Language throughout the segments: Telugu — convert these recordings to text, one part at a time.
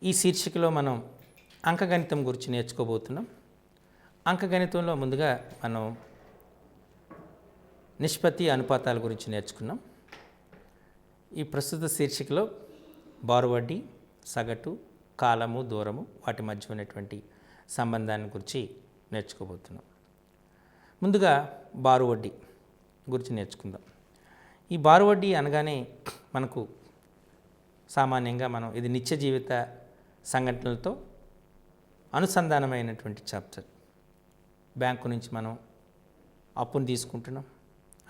ఈ శీర్షికలో మనం అంకగణితం గురించి నేర్చుకోబోతున్నాం. అంకగణితంలో ముందుగా మనం నిష్పత్తి అనుపాతాల గురించి నేర్చుకున్నాం. ఈ ప్రస్తుత శీర్షికలో బారువడ్డీ, సగటు, కాలము, దూరము వాటి మధ్య ఉన్నటువంటి సంబంధాన్ని గురించి నేర్చుకోబోతున్నాం. ముందుగా బారువడ్డీ గురించి నేర్చుకుందాం. ఈ బారువడ్డీ అనగానే మనకు సామాన్యంగా మనం ఇది నిత్య జీవిత సంఘటనలతో అనుసంధానమైనటువంటి చాప్టర్. బ్యాంకు నుంచి మనం అప్పును తీసుకుంటున్నాం,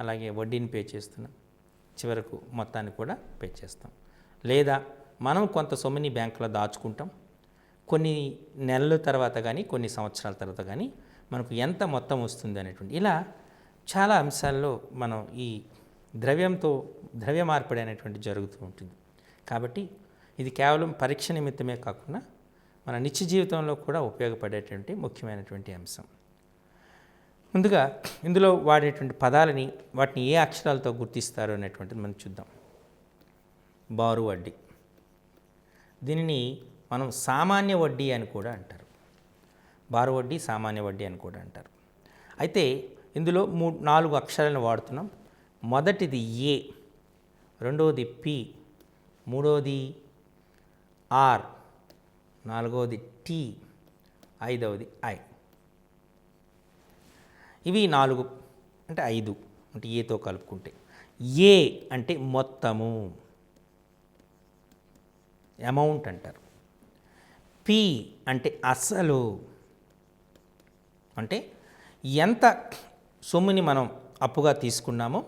అలాగే వడ్డీని పే చేస్తున్నాం, చివరకు మొత్తాన్ని కూడా పే చేస్తాం. లేదా మనం కొంత సొమ్ముని బ్యాంకులో దాచుకుంటాం, కొన్ని నెలల తర్వాత కానీ కొన్ని సంవత్సరాల తర్వాత కానీ మనకు ఎంత మొత్తం వస్తుంది అనేటువంటి ఇలా చాలా అంశాల్లో మనం ఈ ద్రవ్య మార్పిడి అనేటువంటి జరుగుతూ ఉంటుంది. కాబట్టి ఇది కేవలం పరీక్ష నిమిత్తమే కాకుండా మన నిత్య జీవితంలో కూడా ఉపయోగపడేటువంటి ముఖ్యమైనటువంటి అంశం. ముందుగా ఇందులో వాడేటువంటి పదాలని వాటిని ఏ అక్షరాలతో గుర్తిస్తారు అనేటువంటిది మనం చూద్దాం. బారు వడ్డీ, దీనిని మనం సామాన్య వడ్డీ అని కూడా అంటారు. బారు వడ్డీ, సామాన్య వడ్డీ అని కూడా అంటారు. అయితే ఇందులో 4 అక్షరాలను వాడుతున్నాం. మొదటిది ఏ, రెండవది పి, మూడవది ఆర్, నాలుగవది టీ, ఐదవది ఐ. ఇవి 4 అంటే 5 అంటే ఏతో కలుపుకుంటే. ఏ అంటే మొత్తము, అమౌంట్ అంటారు. పి అంటే అసలు, అంటే ఎంత సొమ్ముని మనం అప్పుగా తీసుకున్నామో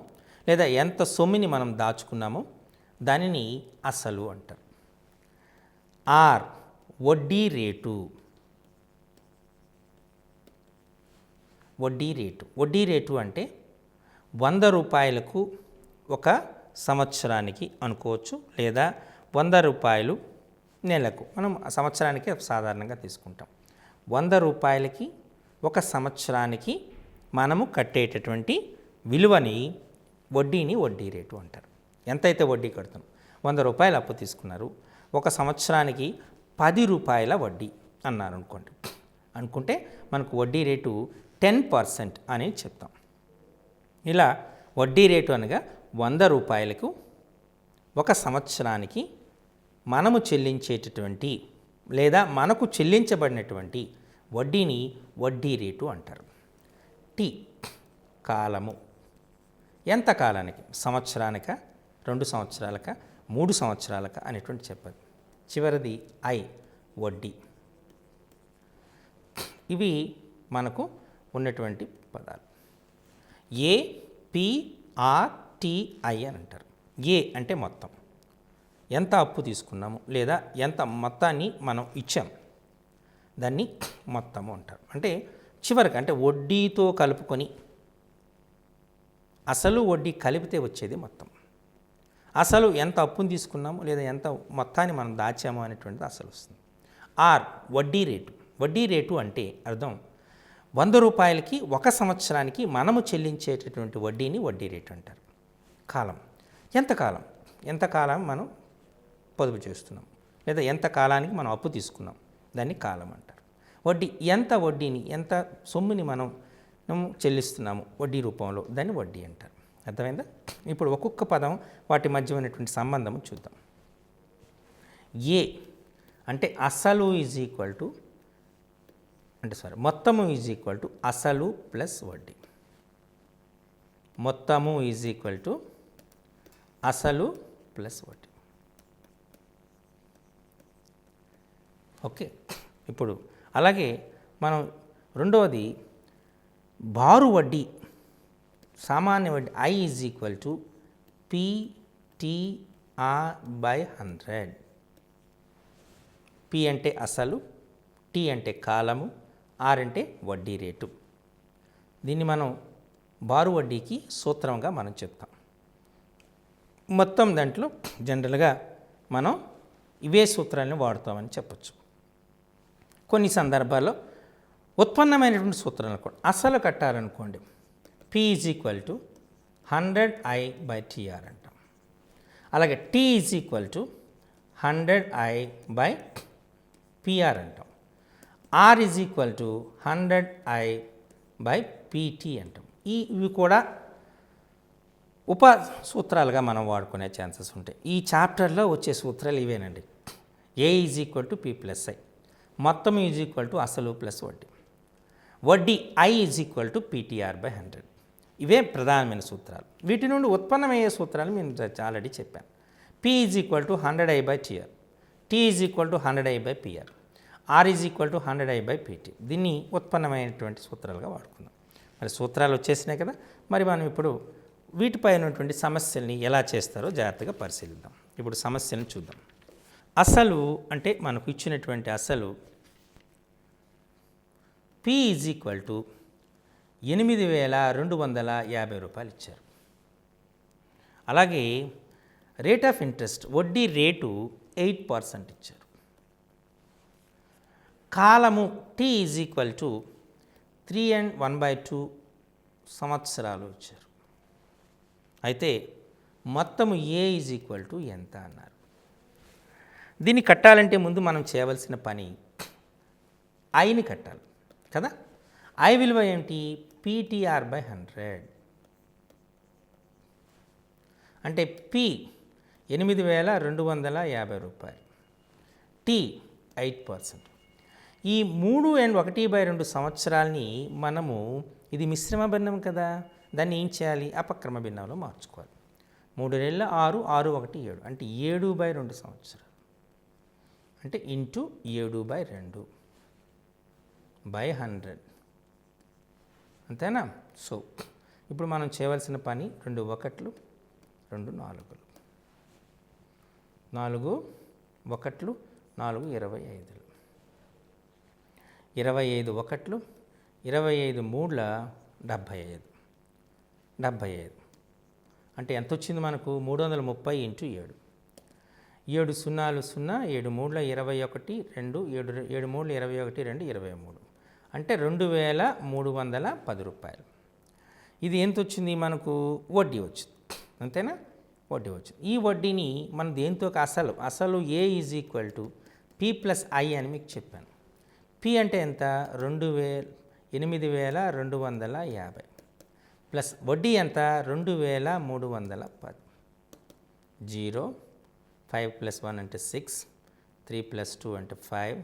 లేదా ఎంత సొమ్ముని మనం దాచుకున్నామో దానిని అసలు అంటారు. ఆర్ వడ్డీ రేటు, వడ్డీ రేటు అంటే 100 రూపాయలకు ఒక సంవత్సరానికి అనుకోవచ్చు, లేదా 100 రూపాయలు నెలకు. మనం సంవత్సరానికి సాధారణంగా తీసుకుంటాం. 100 రూపాయలకి ఒక సంవత్సరానికి మనము కట్టేటటువంటి విలువని వడ్డీని వడ్డీ రేటు అంటారు. ఎంతైతే వడ్డీ కడతాం, 100 రూపాయలు అప్పు తీసుకున్నారు, ఒక సంవత్సరానికి 10 రూపాయల వడ్డీ అన్నారు అనుకుంటే మనకు వడ్డీ రేటు 10% అని చెప్తాం. ఇలా వడ్డీ రేటు అనగా 100 రూపాయలకు ఒక సంవత్సరానికి మనము చెల్లించేటటువంటి లేదా మనకు చెల్లించబడినటువంటి వడ్డీని వడ్డీ రేటు అంటారు. టీ కాలము, ఎంత కాలానికి, సంవత్సరానిక, 2 సంవత్సరాలక, 3 సంవత్సరాలక అనేటువంటి చెప్పదు. చివరిది ఐ వడ్డీ. ఇవి మనకు ఉన్నటువంటి పదాలు. ఏ, పి, ఆర్, టి, ఐ అని అంటారు. ఏ అంటే మొత్తం, ఎంత అప్పు తీసుకున్నాము లేదా ఎంత మొత్తాన్ని మనం ఇచ్చాము దాన్ని మొత్తము అంటారు. అంటే చివరికి అంటే వడ్డీతో కలుపుకొని అసలు వడ్డీ కలిపితే వచ్చేది మొత్తం. అసలు ఎంత అప్పును తీసుకున్నాము లేదా ఎంత మొత్తాన్ని మనం దాచాము అనేటువంటిది అసలు వస్తుంది. ఆర్ వడ్డీ రేటు అంటే అర్థం 100 రూపాయలకి ఒక సంవత్సరానికి మనము చెల్లించేటటువంటి వడ్డీని వడ్డీ రేటు అంటారు. కాలం, ఎంత కాలం మనం పొదుపు చేస్తున్నాం లేదా ఎంత కాలానికి మనం అప్పు తీసుకున్నాం దాన్ని కాలం అంటారు. వడ్డీ, ఎంత సొమ్ముని మనం చెల్లిస్తున్నాము వడ్డీ రూపంలో, దాన్ని వడ్డీ అంటారు. అర్థమైందా? ఇప్పుడు ఒక్కొక్క పదం వాటి మధ్య ఉన్నటువంటి సంబంధం చూద్దాం. ఏ అంటే అసలు ఈజ్ ఈక్వల్ టు మొత్తము ఈజ్ ఈక్వల్ టు అసలు ప్లస్ వడ్డీ. మొత్తము ఈజ్ ఈక్వల్ టు అసలు ప్లస్ వడ్డీ. ఓకే, ఇప్పుడు అలాగే మనం రెండవది బారు వడ్డీ, సామాన్య వడ్డీ. I is equal to PTR by 100. P అంటే అసలు, టి అంటే కాలము, ఆర్ అంటే వడ్డీ రేటు. దీన్ని మనం బారు వడ్డీకి సూత్రంగా మనం చెప్తాం. మొత్తం దాంట్లో జనరల్గా మనం ఇవే సూత్రాలను వాడుతామని చెప్పచ్చు. కొన్ని సందర్భాల్లో ఉత్పన్నమైనటువంటి సూత్రాలు కూడా అసలు కట్టాలనుకోండి, P is equal to 100i by TR అంటాం. అలాగే T is equal to 100i by PR అంటాం. R is equal to 100I/PT అంటాం. ఇవి కూడా ఉప సూత్రాలుగా మనం వాడుకునే ఛాన్సెస్ ఉంటాయి. ఈ చాప్టర్లో వచ్చే సూత్రాలు ఇవేనండి. ఏ ఈజ్ ఈక్వల్ టు P+I, మొత్తం ఈజ్ ఈక్వల్ టు అసలు ప్లస్ వడ్డీ, వడ్డీ I is equal to PTR/100. ఇవే ప్రధానమైన సూత్రాలు. వీటి నుండి ఉత్పన్నమయ్యే సూత్రాలు నేను ఆల్రెడీ చెప్పాను. P is equal to 100I/TR, T is equal to 100I/PR, R is equal to 100I/PT. దీన్ని ఉత్పన్నమైనటువంటి సూత్రాలుగా వాడుకుందాం. మరి సూత్రాలు వచ్చేసినాయి కదా, మరి మనం ఇప్పుడు వీటిపై ఉన్నటువంటి సమస్యల్ని ఎలా చేస్తారో జాగ్రత్తగా పరిశీలిద్దాం. ఇప్పుడు సమస్యను చూద్దాం. అసలు అంటే మనకు ఇచ్చినటువంటి అసలు P ఈజ్ ఈక్వల్ టు 8,250 రూపాయలు ఇచ్చారు. అలాగే రేట్ ఆఫ్ ఇంట్రెస్ట్ వడ్డీ రేటు 8% ఇచ్చారు. కాలము T is equal to 3 and 1/2 సంవత్సరాలు ఇచ్చారు. అయితే మొత్తము ఏ ఈజ్ ఈక్వల్ టు ఎంత అన్నారు. దీన్ని కట్టాలంటే ముందు మనం చేయవలసిన పని ఐని కట్టాలి కదా. ఐ విలువ ఏంటి? PTR/100. అంటే P 8,250 రూపాయలు, T 8%. ఈ 3 and 1/2 సంవత్సరాలని మనము, ఇది మిశ్రమ భిన్నం కదా, దాన్ని ఏం చేయాలి? అపక్రమ భిన్నంలో మార్చుకోవాలి. 3 నెలల 6, 6 1 7, అంటే 7/2 సంవత్సరాలు, అంటే ఇంటూ 7/2 /100. అంతేనా? సో ఇప్పుడు మనం చేయవలసిన పని 2 1లు 2 4లు, 4 1లు 4 25లు, 25 1లు 25 3ల 75, 75 అంటే ఎంత వచ్చింది మనకు? 330 ఇంటూ 7, 7 0 0, 7 3ల 21, 2 7 3ల 21, 2 23, అంటే 2,310 రూపాయలు. ఇది ఎంత వచ్చింది మనకు? వడ్డీ వచ్చింది. అంతేనా? వడ్డీ వచ్చింది. ఈ వడ్డీని మనం దేంతో అసలు A is equal to P+I అని మీకు చెప్పాను. P అంటే ఎంత? 8,250 ప్లస్ వడ్డీ ఎంత? 2,310. 0 5 + 1 అంటే 6, 3 + 2 అంటే 5,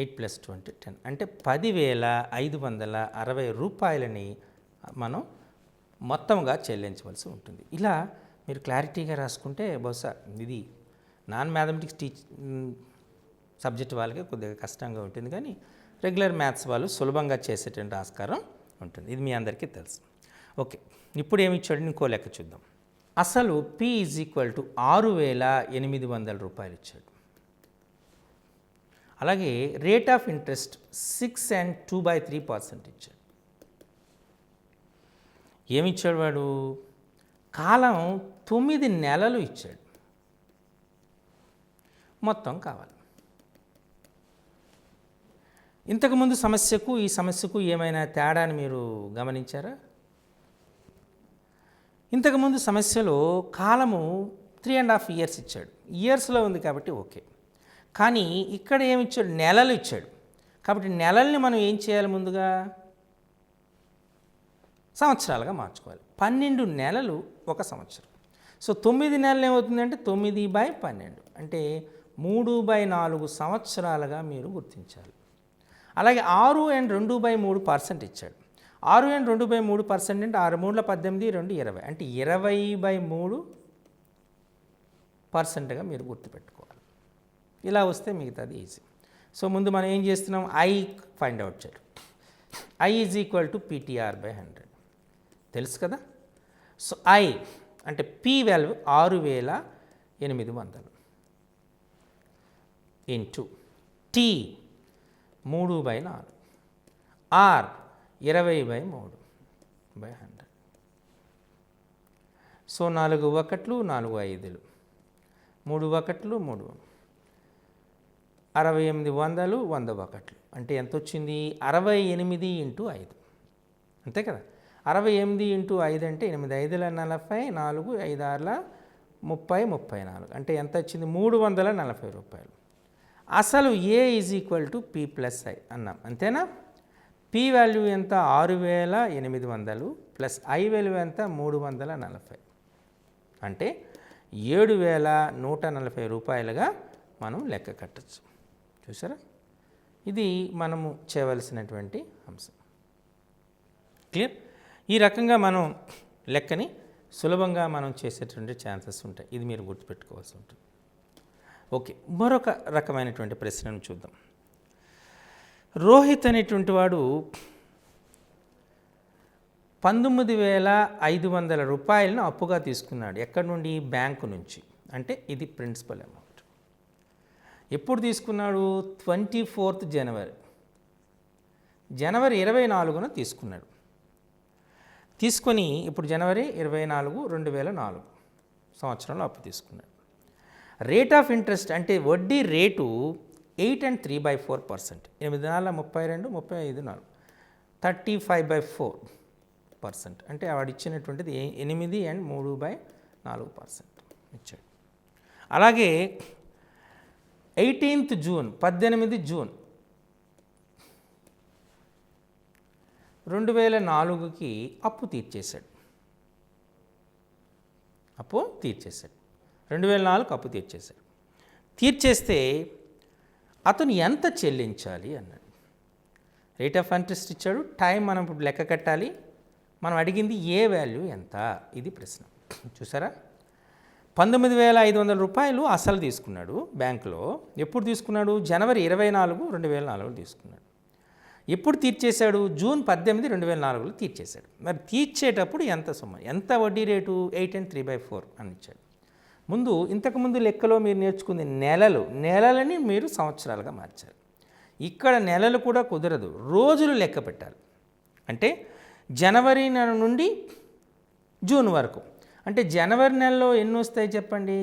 8 + 2 అంటే 10, అంటే 10,560 రూపాయలని మనం మొత్తంగా చెల్లించవలసి ఉంటుంది. ఇలా మీరు క్లారిటీగా రాసుకుంటే బహుశా ఇది నాన్ మ్యాథమెటిక్స్ సబ్జెక్ట్ వాళ్ళకి కొద్దిగా కష్టంగా ఉంటుంది, కానీ రెగ్యులర్ మ్యాథ్స్ వాళ్ళు సులభంగా చేసేటువంటి ఆస్కారం ఉంటుంది. ఇది మీ అందరికీ తెలుసు. ఓకే, ఇప్పుడు ఏమి ఇచ్చాడు? ఇంకో లెక్క చూద్దాం. అసలు P ఈజ్ ఈక్వల్ టు 6,800 రూపాయలు ఇచ్చాడు. అలాగే రేట్ ఆఫ్ ఇంట్రెస్ట్ 6 and 2/3% ఇచ్చాడు. ఏమిచ్చాడు వాడు? కాలం 9 నెలలు ఇచ్చాడు. మొత్తం కావాలి. ఇంతకుముందు సమస్యకు ఈ సమస్యకు ఏమైనా తేడాని మీరు గమనించారా? ఇంతకుముందు సమస్యలో కాలము 3.5 years ఇచ్చాడు. ఇయర్స్లో ఉంది కాబట్టి ఓకే. కానీ ఇక్కడ ఏమిచ్చాడు? నెలలు ఇచ్చాడు. కాబట్టి నెలల్ని మనం ఏం చేయాలి? ముందుగా సంవత్సరాలుగా మార్చుకోవాలి. 12 నెలలు 1 సంవత్సరం. సో 9 నెలలు ఏమవుతుందంటే 9/12, అంటే 3/4 సంవత్సరాలుగా మీరు గుర్తించాలి. అలాగే 6 and 2/3% ఇచ్చాడు. 6 and 2/3% అంటే 6 3ల 18, 2 20, అంటే 20/3%గా మీరు గుర్తుపెట్టుకోవాలి. ఇలా వస్తే మిగతాది ఈజీ. సో ముందు మనం ఏం చేస్తున్నాం? ఐ ఫైండ్ అవుట్ చేయాలి. I is equal to PTR/100 తెలుసు కదా. సో ఐ అంటే P value 6,800 into T 3/4, R 20/3/100. So 4 1లు 4 5లు, 3 1లు 3, 6800 100 1లు, అంటే ఎంత వచ్చింది? 68 ఇంటూ 5, అంతే కదా. 68 ఇంటూ 5 అంటే 8 5ల 40, 4 5 6ల 30 34, అంటే ఎంత వచ్చింది? 340 రూపాయలు. అసలు A is equal to P plus I అన్నాం, అంతేనా? పి వాల్యూ ఎంత? 6800 ప్లస్ ఐ వాల్యూ ఎంత? 340. అంటే 7140 రూపాయలుగా మనం లెక్క కట్టచ్చు. చూసారా? ఇది మనము చేయవలసినటువంటి అంశం. క్లియర్? ఈ రకంగా మనం లెక్కని సులభంగా మనం చేసేటువంటి ఛాన్సెస్ ఉంటాయి. ఇది మీరు గుర్తుపెట్టుకోవాల్సి ఉంటుంది. ఓకే, మరొక రకమైనటువంటి ప్రశ్నను చూద్దాం. రోహిత్ అనేటువంటి వాడు 19,500 రూపాయలను అప్పుగా తీసుకున్నాడు. ఎక్కడి నుండి? బ్యాంకు నుంచి. అంటే ఇది ప్రిన్సిపల్ అమౌంట్. ఎప్పుడు తీసుకున్నాడు? 24th జనవరి, జనవరి 24న తీసుకున్నాడు. తీసుకొని ఇప్పుడు జనవరి 24, 2004 సంవత్సరంలో అప్పు తీసుకున్నాడు. రేట్ ఆఫ్ ఇంట్రెస్ట్ అంటే వడ్డీ రేటు 8 and 3/4%. 8 4 32 35 35/4%. అంటే వాడు ఇచ్చినటువంటిది 8 and 3/4% ఇచ్చాడు. అలాగే 18th జూన్ 18 జూన్ 2004కి అప్పు తీర్చేశాడు. 2004 అప్పు తీర్చేశాడు. తీర్చేస్తే అతను ఎంత చెల్లించాలి అన్నాడు. రేట్ ఆఫ్ ఇంట్రెస్ట్ ఇచ్చాడు, టైం మనం ఇప్పుడు లెక్క కట్టాలి. మనం అడిగింది ఏ వాల్యూ ఎంత, ఇది ప్రశ్న. చూసారా? 19,500 రూపాయలు అసలు తీసుకున్నాడు బ్యాంకులో. ఎప్పుడు తీసుకున్నాడు? జనవరి 24, 2004 తీసుకున్నాడు. ఎప్పుడు తీర్చేశాడు? జూన్ 18, 2004లో తీర్చేశాడు. మరి తీర్చేటప్పుడు ఎంత సొమ్ము, ఎంత వడ్డీ రేటు? 8 and 3/4 అని ఇచ్చాడు. ఇంతకుముందు లెక్కలో మీరు నేర్చుకుంది నెలలని మీరు సంవత్సరాలుగా మార్చాలి. ఇక్కడ నెలలు కూడా కుదరదు, రోజులు లెక్క పెట్టాలి. అంటే జనవరి నెల నుండి జూన్ వరకు. అంటే జనవరి నెలలో ఎన్ని వస్తాయి చెప్పండి?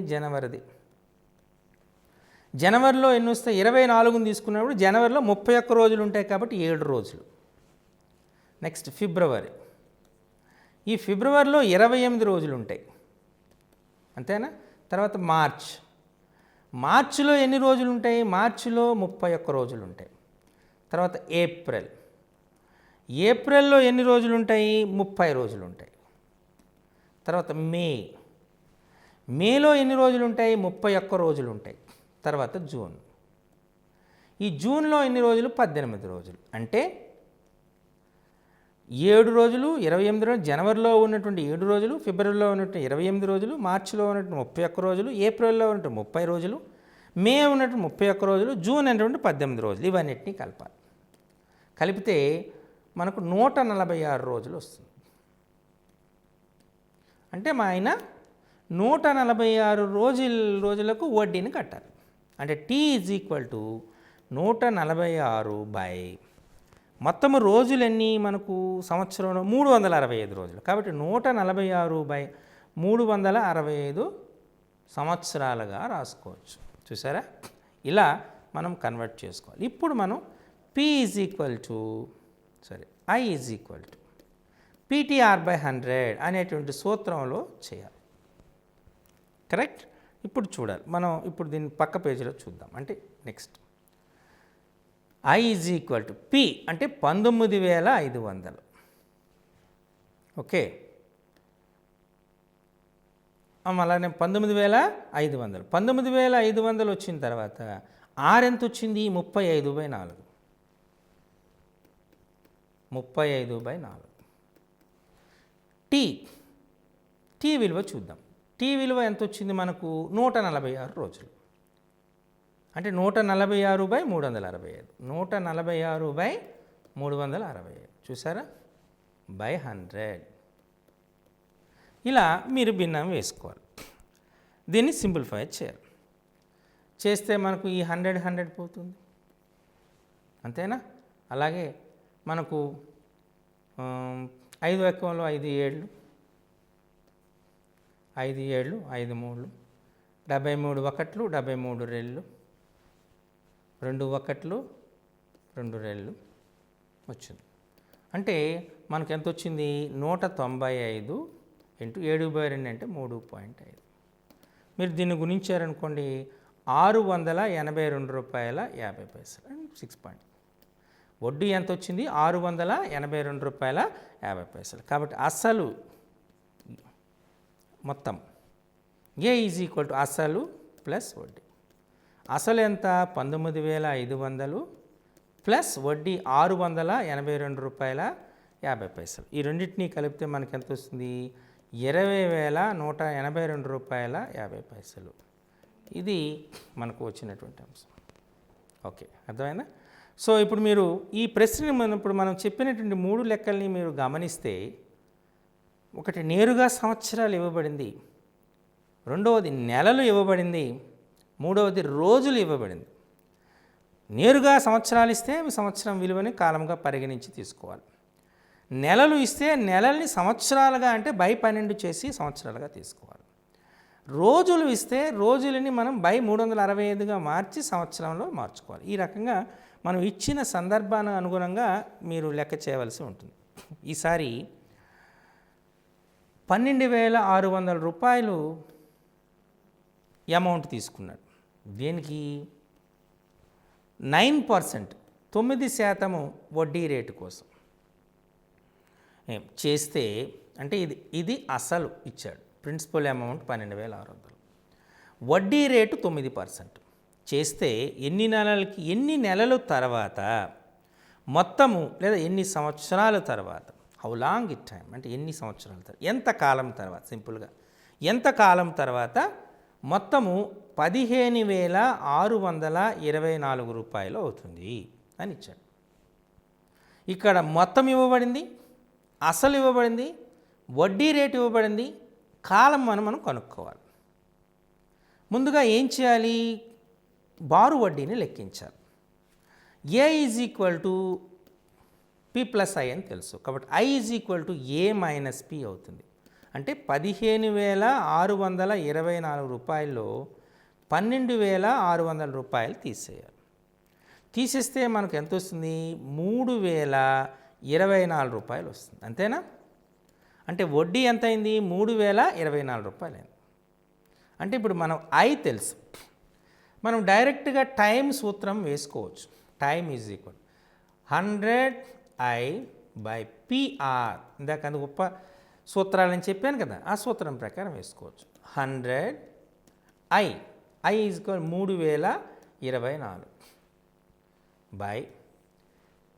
జనవరిలో ఎన్ని వస్తాయి? 24ని తీసుకున్నప్పుడు జనవరిలో 31 రోజులు ఉంటాయి కాబట్టి 7 రోజులు. నెక్స్ట్ ఫిబ్రవరి, ఈ ఫిబ్రవరిలో 28 రోజులు ఉంటాయి, అంతేనా? తర్వాత మార్చిలో ఎన్ని రోజులు ఉంటాయి? మార్చిలో 31 రోజులు ఉంటాయి. తర్వాత ఏప్రిల్లో ఎన్ని రోజులు ఉంటాయి? 30 రోజులు ఉంటాయి. తర్వాత మేలో ఎన్ని రోజులు ఉంటాయి? 31 రోజులు ఉంటాయి. తర్వాత ఈ జూన్లో ఎన్ని రోజులు? 18 రోజులు. అంటే 7 రోజులు, 28 రోజులు. జనవరిలో ఉన్నటువంటి 7 రోజులు, ఫిబ్రవరిలో ఉన్నటువంటి 28 రోజులు, మార్చిలో ఉన్నటువంటి 31 రోజులు, ఏప్రిల్లో ఉన్నటువంటి 30 రోజులు, మే ఉన్నటువంటి 31 రోజులు, జూన్ అనేటువంటి 18 రోజులు. ఇవన్నిటినీ కలపాలి. కలిపితే మనకు 146 రోజులు వస్తుంది. అంటే మా ఆయన 146 రోజులకు వడ్డీని కట్టాలి. అంటే టీ ఈజ్ ఈక్వల్ టు 146 మొత్తము రోజులన్నీ మనకు సంవత్సరంలో 365 రోజులు. కాబట్టి 146/365 సంవత్సరాలుగా రాసుకోవచ్చు. చూసారా? ఇలా మనం కన్వర్ట్ చేసుకోవాలి. ఇప్పుడు మనం I is equal to PTR/100 అనేటువంటి సూత్రంలో చేయాలి. కరెక్ట్? ఇప్పుడు చూడాలి మనం. ఇప్పుడు దీన్ని పక్క పేజీలో చూద్దాం. అంటే next I is equal to P అంటే 19,500. ఓకే, అలానే 19,500. 19,500 వచ్చిన తర్వాత R ఎంత వచ్చింది? 35/4. 35/4. టీ విలువ చూద్దాం. టీ విలువ ఎంత వచ్చింది మనకు? 146 రోజులు. అంటే 146/365. 146/365 చూసారా? /100. ఇలా మీరు భిన్నం వేసుకోవాలి. దీన్ని సింప్లిఫై చేయాలి. చేస్తే మనకు ఈ 100 పోతుంది, అంతేనా? అలాగే మనకు 5 ఎక్కలో 5 7 5 7 5 3 73 1 73 2 2 1 2 2 వచ్చింది. అంటే మనకు ఎంత వచ్చింది? 195 × 7/2 అంటే 3.5. మీరు దీన్ని గుణించారనుకోండి, 682.50 6 పాయింట్. వడ్డీ ఎంత వచ్చింది? 682.50. కాబట్టి అసలు మొత్తం ఏ ఈజ్ ఈక్వల్ టు అసలు ప్లస్ వడ్డీ. అసలు ఎంత? 19,500 ప్లస్ వడ్డీ 682.50. ఈ రెండింటినీ కలిపితే మనకి ఎంత వస్తుంది? 20,182.50. ఇది మనకు వచ్చినటువంటి అంశం. ఓకే, అర్థమైందా? సో ఇప్పుడు మీరు ఈ ప్రశ్న ఇప్పుడు మనం చెప్పినటువంటి 3 లెక్కల్ని మీరు గమనిస్తే, ఒకటి నేరుగా సంవత్సరాలు ఇవ్వబడింది, రెండవది నెలలు ఇవ్వబడింది, మూడవది రోజులు ఇవ్వబడింది. నేరుగా సంవత్సరాలు ఇస్తే సంవత్సరం విలువని కాలంగా పరిగణించి తీసుకోవాలి. నెలలు ఇస్తే నెలల్ని సంవత్సరాలుగా అంటే బై 12 చేసి సంవత్సరాలుగా తీసుకోవాలి. రోజులు ఇస్తే రోజులని మనం బై 365గా మార్చి సంవత్సరంలో మార్చుకోవాలి. ఈ రకంగా మనం ఇచ్చిన సందర్భానికి అనుగుణంగా మీరు లెక్క చేయవలసి ఉంటుంది. ఈసారి 12,600 రూపాయలు అమౌంట్ తీసుకున్నాడు. దేనికి? 9%, 9% వడ్డీ రేటు కోసం చేస్తే, అంటే ఇది అసలు ఇచ్చాడు. ప్రిన్సిపల్ అమౌంట్ 12,600, వడ్డీ రేటు 9% చేస్తే ఎన్ని నెలలు తర్వాత మొత్తము, లేదా ఎన్ని సంవత్సరాల తర్వాత, హౌ లాంగ్ ఇట్ టైం అంటే ఎన్ని సంవత్సరాల తర్వాత, ఎంత కాలం తర్వాత, సింపుల్గా ఎంత కాలం తర్వాత మొత్తము 15,624 రూపాయలు అవుతుంది అని ఇచ్చాడు. ఇక్కడ మొత్తం ఇవ్వబడింది, అసలు ఇవ్వబడింది, వడ్డీ రేటు ఇవ్వబడింది, కాలం మనం కనుక్కోవాలి. ముందుగా ఏం చేయాలి? బారు వడ్డీని లెక్కించాలి. A is equal to P plus I అని తెలుసు, కాబట్టి I is equal to A minus P అవుతుంది. అంటే 15,624 రూపాయల్లో 12,600 రూపాయలు తీసేయాలి. తీసేస్తే మనకు ఎంత వస్తుంది? 3,024 రూపాయలు వస్తుంది. అంతేనా? అంటే వడ్డీ ఎంత అయింది? 3,024 రూపాయలు అయింది. అంటే ఇప్పుడు మనం ఐ తెలుసు, మనం డైరెక్ట్గా టైం సూత్రం వేసుకోవచ్చు. Time is equal 100I/PR. ఇందాక అందుకు గొప్ప సూత్రాలని చెప్పాను కదా, ఆ సూత్రం ప్రకారం వేసుకోవచ్చు. 100I is equal 3,024 by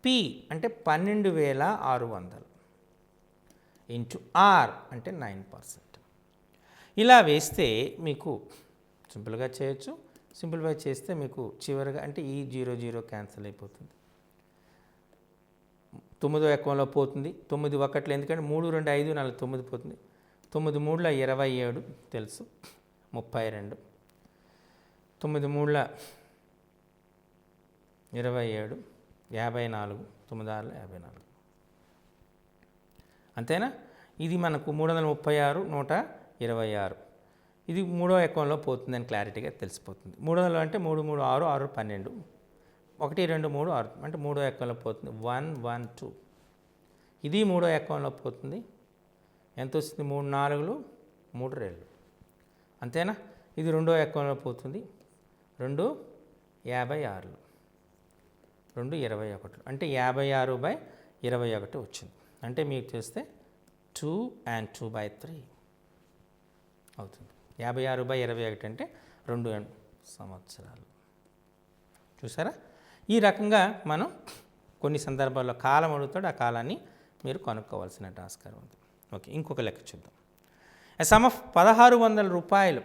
P అంటే 12,600 ఇంటూ ఆర్ అంటే 9%. ఇలా వేస్తే మీకు సింపుల్గా చేయొచ్చు. సింప్లిఫై చేస్తే మీకు చివరిగా అంటే ఈ 0 క్యాన్సిల్ అయిపోతుంది. 9వ ఎకంలో పోతుంది. 9 ఒకట్లు, ఎందుకంటే 3, 2, 5, 4, 9 పోతుంది. 9 3 27 తెలుసు, 32. 9 3 27, 54, 9 6 54. అంతేనా? ఇది మనకు 336, 126. ఇది 3వ ఎకంలో పోతుందని క్లారిటీగా తెలిసిపోతుంది. 300 అంటే 3, 3, 6, 6, 12, 1, 2, 3, 6 అంటే 3వ ఎకంలో పోతుంది. 1, 1, 2. ఇది 3వ ఎకంలో పోతుంది. ఎంత వస్తుంది? 3 4, 3 2. అంతేనా? ఇది 2వ ఎకంలో పోతుంది. 2 56, 2 21 అంటే 56/21 వచ్చింది. అంటే మీకు చేస్తే 2 and 2/3 అవుతుంది. 56/21 అంటే 2 సంవత్సరాలు. చూసారా? ఈ రకంగా మనం కొన్ని సందర్భాల్లో కాలం అడుగుతాడు, ఆ కాలాన్ని మీరు కనుక్కోవాల్సిన ఆస్కారం ఉంది. ఓకే, ఇంకొక లెక్క చూద్దాం. సమ్ ఆఫ్ 1,600 రూపాయలు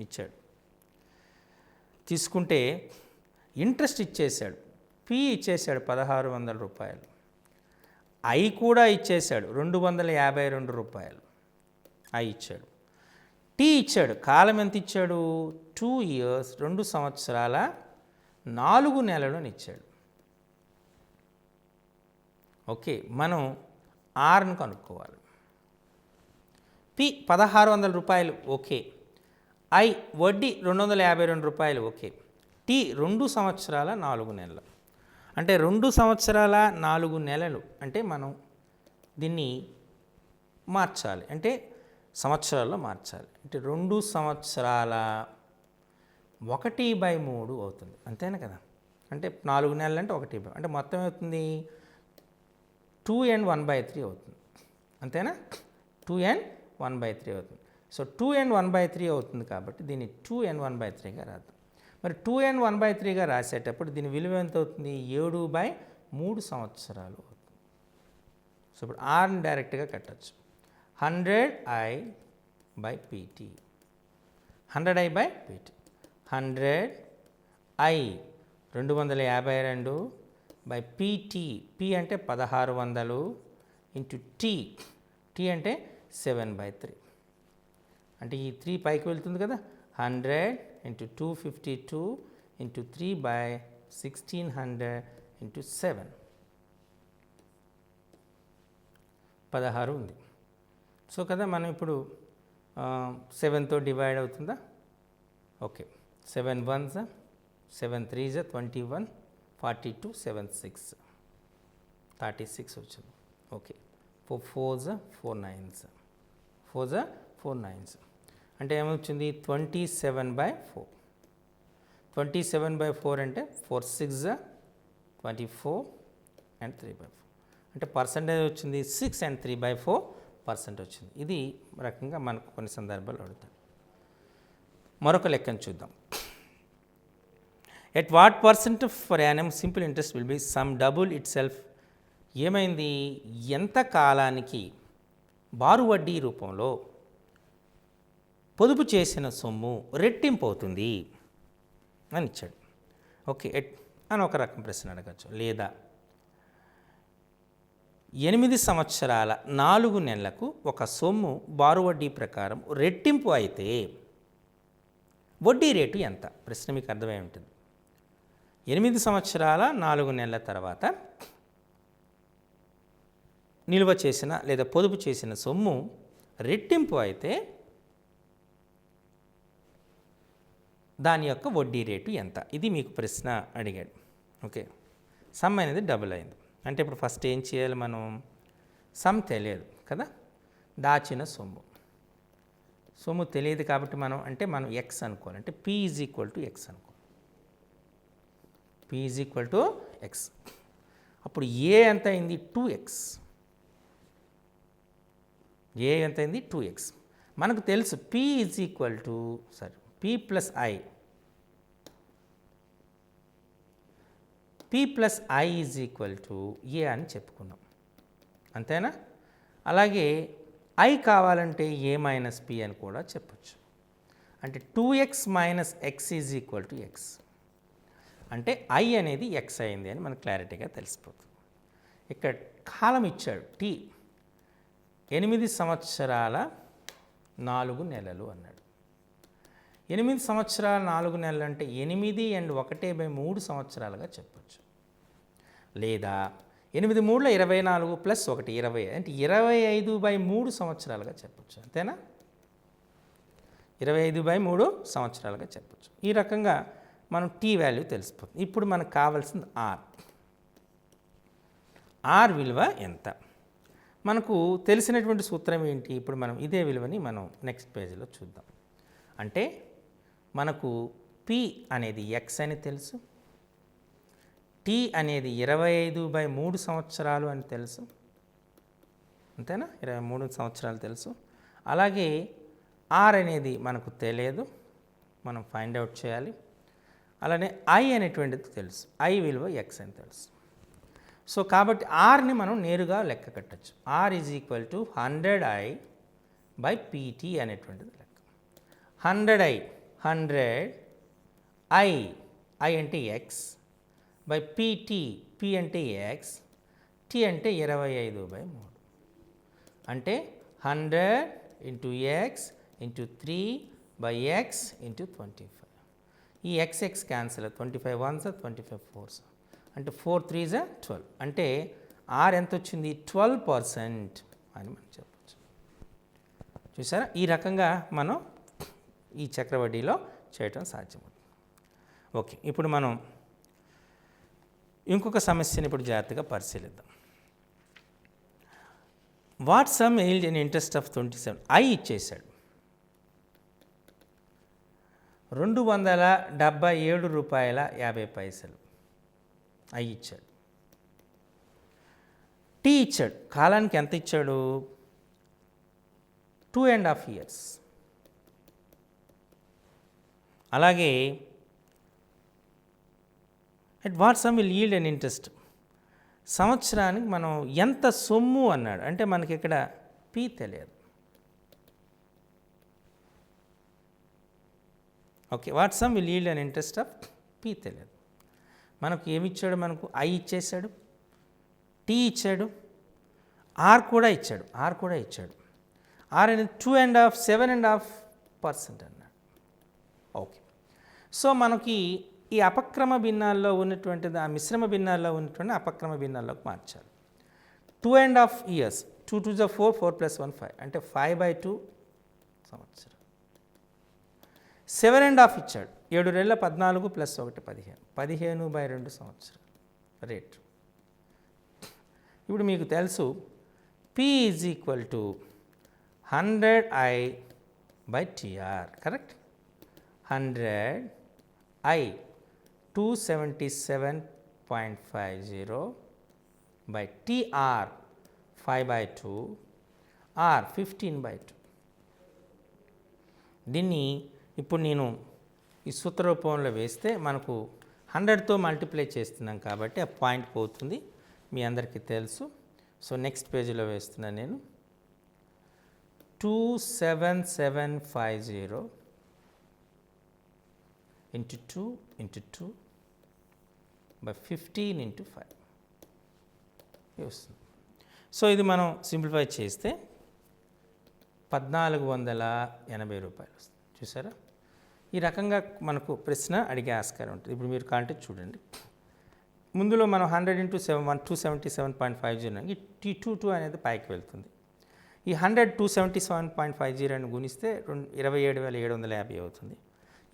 ఇచ్చాడు. తీసుకుంటే ఇంట్రెస్ట్ ఇచ్చేసాడు. పి ఇచ్చేసాడు 1,600 రూపాయలు. ఐ కూడా ఇచ్చేసాడు 252 రూపాయలు. ఐ ఇచ్చాడు. టీ ఇచ్చాడు. కాలం ఎంత ఇచ్చాడు? 2 years 2 సంవత్సరాల 4 నెలలను ఇచ్చాడు. ఓకే, మనం ఆర్ను కనుక్కోవాలి. పి 1,600 రూపాయలు ఓకే. ఐ వడ్డీ 252 రూపాయలు ఓకే. టీ 2 సంవత్సరాల 4 నెలలు. అంటే 2 సంవత్సరాల 4 నెలలు అంటే మనం దీన్ని మార్చాలి, అంటే సంవత్సరాల్లో మార్చాలి. అంటే 2 సంవత్సరాల 1/3 అవుతుంది. అంతేనా కదా? అంటే 4 నెలలు అంటే 1/3 అంటే మొత్తం అవుతుంది 2n 1/3 అవుతుంది. అంతేనా? 2n 1/3 అవుతుంది. సో 2n 1/3 అవుతుంది కాబట్టి దీన్ని 2n 1/3గా రాద్దాం. మరి 2n 1/3గా రాసేటప్పుడు దీని విలువ ఎంత అవుతుంది? 7/3 సంవత్సరాలు అవుతుంది. సో ఇప్పుడు ఆర్ని డైరెక్ట్గా కట్టచ్చు. 100i/pt 100i/pt 100i 252/pt p అంటే 1600 ఇంటూ t అంటే 7/3 అంటే ఈ 3 పైకి వెళ్తుంది కదా. 100 ఇంటూ 252 ఇంటూ 3/1600 ఇంటూ 7 16 ఉంది. సో కదా మనం ఇప్పుడు 7తో డివైడ్ అవుతుందా? ఓకే, 7 1s 7 3s 21 42 7 6 36 వచ్చింది. Okay, 4 4s 4 9s 4s 4 9s అంటే ఏమొచ్చింది? 27/4 27/4 అంటే 4 6 24 అండ్ 3/4 అంటే పర్సంటేజ్ వచ్చింది 6 and 3/4% వచ్చింది. ఇది రకంగా మనకు కొన్ని సందర్భాలు అడుగుతాయి. మరొక లెక్కను చూద్దాం. At what percent for Yanam simple interest will be some double it self. ఏమైంది? ఎంత కాలానికి బారు వడ్డీ రూపంలో పొదుపు చేసిన సొమ్ము రెట్టింపు అవుతుంది అని ఇచ్చాడు. ఓకే, అని ఒక రకం ప్రశ్న అడగచ్చు. లేదా 8 సంవత్సరాల 4 నెలలకు ఒక సొమ్ము బారు వడ్డీ ప్రకారం రెట్టింపు అయితే వడ్డీ రేటు ఎంత? ప్రశ్న మీకు అర్థమై ఉంటుంది. 8 సంవత్సరాల 4 నెలల తర్వాత నిల్వ చేసిన లేదా పొదుపు చేసిన సొమ్ము రెట్టింపు అయితే దాని యొక్క వడ్డీ రేటు ఎంత? ఇది మీకు ప్రశ్న అడిగాడు. ఓకే, సమ్ అనేది డబుల్ అయింది. అంటే ఇప్పుడు ఫస్ట్ ఏం చేయాలి? మనం సమ్ తెలియదు కదా, దాచిన సొమ్ము తెలియదు కాబట్టి మనం ఎక్స్ అనుకోవాలి. అంటే p = x అనుకోవాలి. p = x. అప్పుడు ఏ ఎంత అయింది? 2x. ఏ ఎంత అయింది? 2x. మనకు తెలుసు p ప్లస్ i ఏ అని చెప్పుకున్నాం. అంతేనా? అలాగే i కావాలంటే a మైనస్ p అని కూడా చెప్పచ్చు. అంటే 2x మైనస్ x = x. అంటే i అనేది x అయింది అని మనకు క్లారిటీగా తెలిసిపోతుంది. ఇక్కడ కాలం ఇచ్చాడు t, 8 సంవత్సరాల 4 నెలలు అన్నాడు. 8 సంవత్సరాల 4 నెలలు అంటే 8 and 1/3 సంవత్సరాలుగా చెప్పచ్చు. లేదా 8 3 24 ప్లస్ 1 20 అంటే 25/3 సంవత్సరాలుగా చెప్పచ్చు. అంతేనా? 25/3 సంవత్సరాలుగా చెప్పచ్చు. ఈ రకంగా మనం టీ వాల్యూ తెలిసిపోతుంది. ఇప్పుడు మనకు కావాల్సింది ఆర్ విలువ ఎంత? మనకు తెలిసినటువంటి సూత్రం ఏంటి? ఇప్పుడు మనం ఇదే విలువని మనం నెక్స్ట్ పేజీలో చూద్దాం. అంటే మనకు p అనేది x అని తెలుసు, t అనేది 25/3 సంవత్సరాలు అని తెలుసు. అంతేనా? 23 సంవత్సరాలు తెలుసు. అలాగే r అనేది మనకు తెలియదు, మనం ఫైండ్ అవుట్ చేయాలి. అలానే i అనేటువంటిది తెలుసు, i విలువ x అని తెలుసు. సో కాబట్టి rని మనం నేరుగా లెక్క కట్టచ్చు. r = 100i/pt అనేటువంటిది లెక్క. 100i 100i అంటే x బై pt, p అంటే x, t అంటే 25/3 అంటే 100 into x into 3/x into 25. ఈ x క్యాన్సిల్, 25 1s 25 4s అంటే 4 3s 12 అంటే r ఎంత వచ్చింది? 12% అని మనం చెప్పచ్చు. చూసారా? ఈ రకంగా మనం ఈ చక్రవడ్డీలో చేయటం సాధ్యమవుతుంది. ఓకే, ఇప్పుడు మనం ఇంకొక సమస్యని ఇప్పుడు జాగ్రత్తగా పరిశీలిద్దాం. What some yield in interest of 27 i ఇచ్చేసాడు. రూ. 277.50 అవి ఇచ్చాడు. టీ ఇచ్చాడు, కాలానికి ఎంత ఇచ్చాడు? 2.5 years. అలాగే at what some will yield and interest, సంవత్సరానికి మనం ఎంత సొమ్ము అన్నాడు. అంటే మనకి ఇక్కడ పీ తెలియదు. Okay, what some will yield and interest of P తెలియదు. మనకు ఏమి ఇచ్చాడు? మనకు ఐ ఇచ్చేసాడు, టీ ఇచ్చాడు, ఆర్ కూడా ఇచ్చాడు. ఆర్ అనేది 2.5, 7.5% అన్నాడు. ఓకే, సో మనకి ఈ అపక్రమ భిన్నాల్లో ఉన్నటువంటిది ఆ మిశ్రమ భిన్నాల్లో ఉన్నటువంటి అపక్రమ భిన్నాల్లోకి మార్చాలి. 2.5 years, 2 to the 4, 4 plus 1 5, అంటే 5/2 సంవత్సరం. 7.5 ఇచ్చాడు, 7 రెళ్ళ 14 ప్లస్ 1 15, 15/2 సంవత్సరం రేట్. ఇప్పుడు మీకు తెలుసు P is equal to 100I/TR, correct? 100I 277.50 by TR 5/2 R 15/2. దీన్ని ఇప్పుడు నేను ఈ సూత్ర రూపంలో వేస్తే మనకు 100తో మల్టిప్లై చేస్తున్నాం కాబట్టి ఆ పాయింట్ పోతుంది, మీ అందరికీ తెలుసు. సో నెక్స్ట్ పేజీలో వేస్తున్నాను నేను. 27750 into 2 into 2 by 15 into 5 వస్తుంది. సో ఇది మనం సింప్లిఫై చేస్తే 1480 రూపాయలు వస్తుంది. చూసారా? ఈ రకంగా మనకు ప్రశ్న అడిగే ఆస్కారం ఉంటుంది. ఇప్పుడు మీరు కాంటే చూడండి, ముందులో మనం 100 into 277.50 ఈ T22 అనేది పైకి వెళ్తుంది. ఈ 100 277.50 అని గుణిస్తే 27,750 అవుతుంది.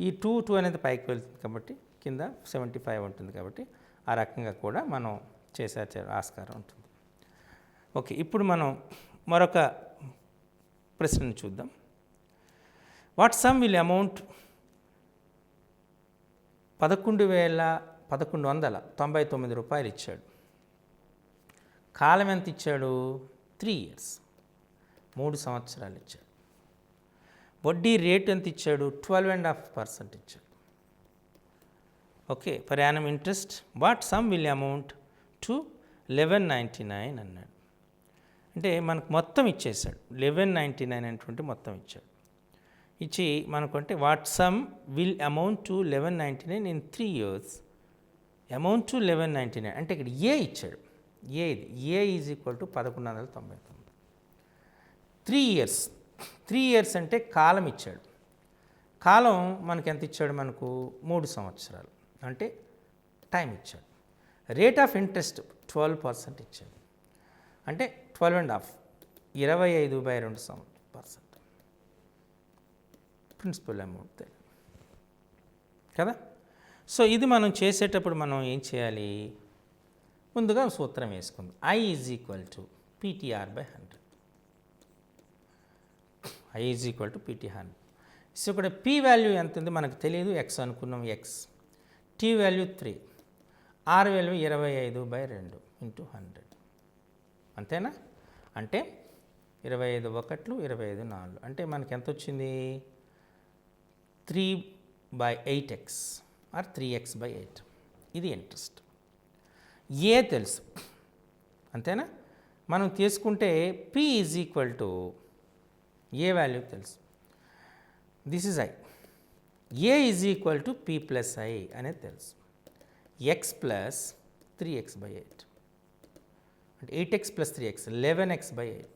ఈ 2 అనేది పైకి వెళ్తుంది కాబట్టి కింద 75 ఉంటుంది కాబట్టి ఆ రకంగా కూడా మనం చేసే ఆస్కారం ఉంటుంది. ఓకే, ఇప్పుడు మనం మరొక ప్రశ్నను చూద్దాం. వాట్ సమ్ విల్ అమౌంట్ 11,199 రూపాయలు ఇచ్చాడు. కాలం ఎంత ఇచ్చాడు? 3 years, 3 సంవత్సరాలు ఇచ్చాడు. వడ్డీ రేట్ ఎంత ఇచ్చాడు? 12.5% ఇచ్చాడు. Okay, per annum interest what some will amount to 1199 అన్నాడు. అంటే మనకు మొత్తం ఇచ్చేసాడు, 1199 అనేటువంటి మొత్తం ఇచ్చాడు. ఇచ్చి మనకు అంటే what some will amount to 1199 in 3 years, amount to 1199 అంటే ఇక్కడ ఏ ఇచ్చాడు. ఏ ఇది ఏ is equal to 1199. 3 years, 3 years అంటే కాలం ఇచ్చాడు. కాలం మనకి ఎంత ఇచ్చాడు? మనకు 3 సంవత్సరాలు అంటే టైం ఇచ్చాడు. రేట్ ఆఫ్ ఇంట్రెస్ట్ 12% ఇచ్చాడు. అంటే 12.5, 25/2% ప్రిన్సిపల్ అమౌంట్ తెలియదు కదా. సో ఇది మనం చేసేటప్పుడు మనం ఏం చేయాలి? ముందుగా సూత్రం వేసుకుందాం. I is equal to PTR/100. I is equal to PT100. So ఇక్కడ P వాల్యూ ఎంత ఉంది మనకు తెలియదు, X అనుకున్నాం, X. T value 3, R value 25/2 into 100. అంతేనా? అంటే 25 1, 25 4 అంటే మనకి ఎంత వచ్చింది? 3/8x are 3x/8. ఇది ఇంట్రెస్ట్. ఏ తెలుసు, అంతేనా? మనం తీసుకుంటే P is equal to A value తెలుసు, this is I. A is equal to P plus I అనేది తెలుసు. x ప్లస్ 3x/8 అంటే 8x plus 3x 11x/8.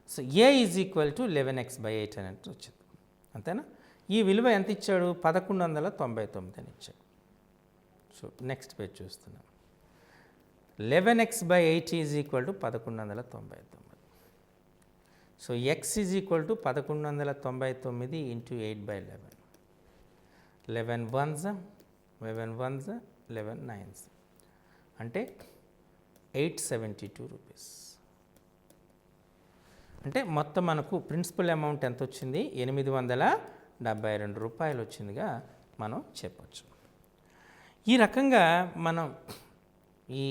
So A is equal to 11x/8 అనేది వచ్చింది. అంతేనా? ఈ విలువ ఎంత ఇచ్చాడు? 1199 అని ఇచ్చాడు. సో నెక్స్ట్ పేజ్ చూస్తున్నాం. 11x/8 is equal to 1199. So x is equal to 1199 into 8/11. 11 1s, 11 1s, 11 9s అంటే 872 రూపీస్. అంటే మొత్తం మనకు ప్రిన్సిపల్ అమౌంట్ ఎంత వచ్చింది? రూ. 72 వచ్చిందిగా మనం చెప్పచ్చు. ఈ రకంగా మనం ఈ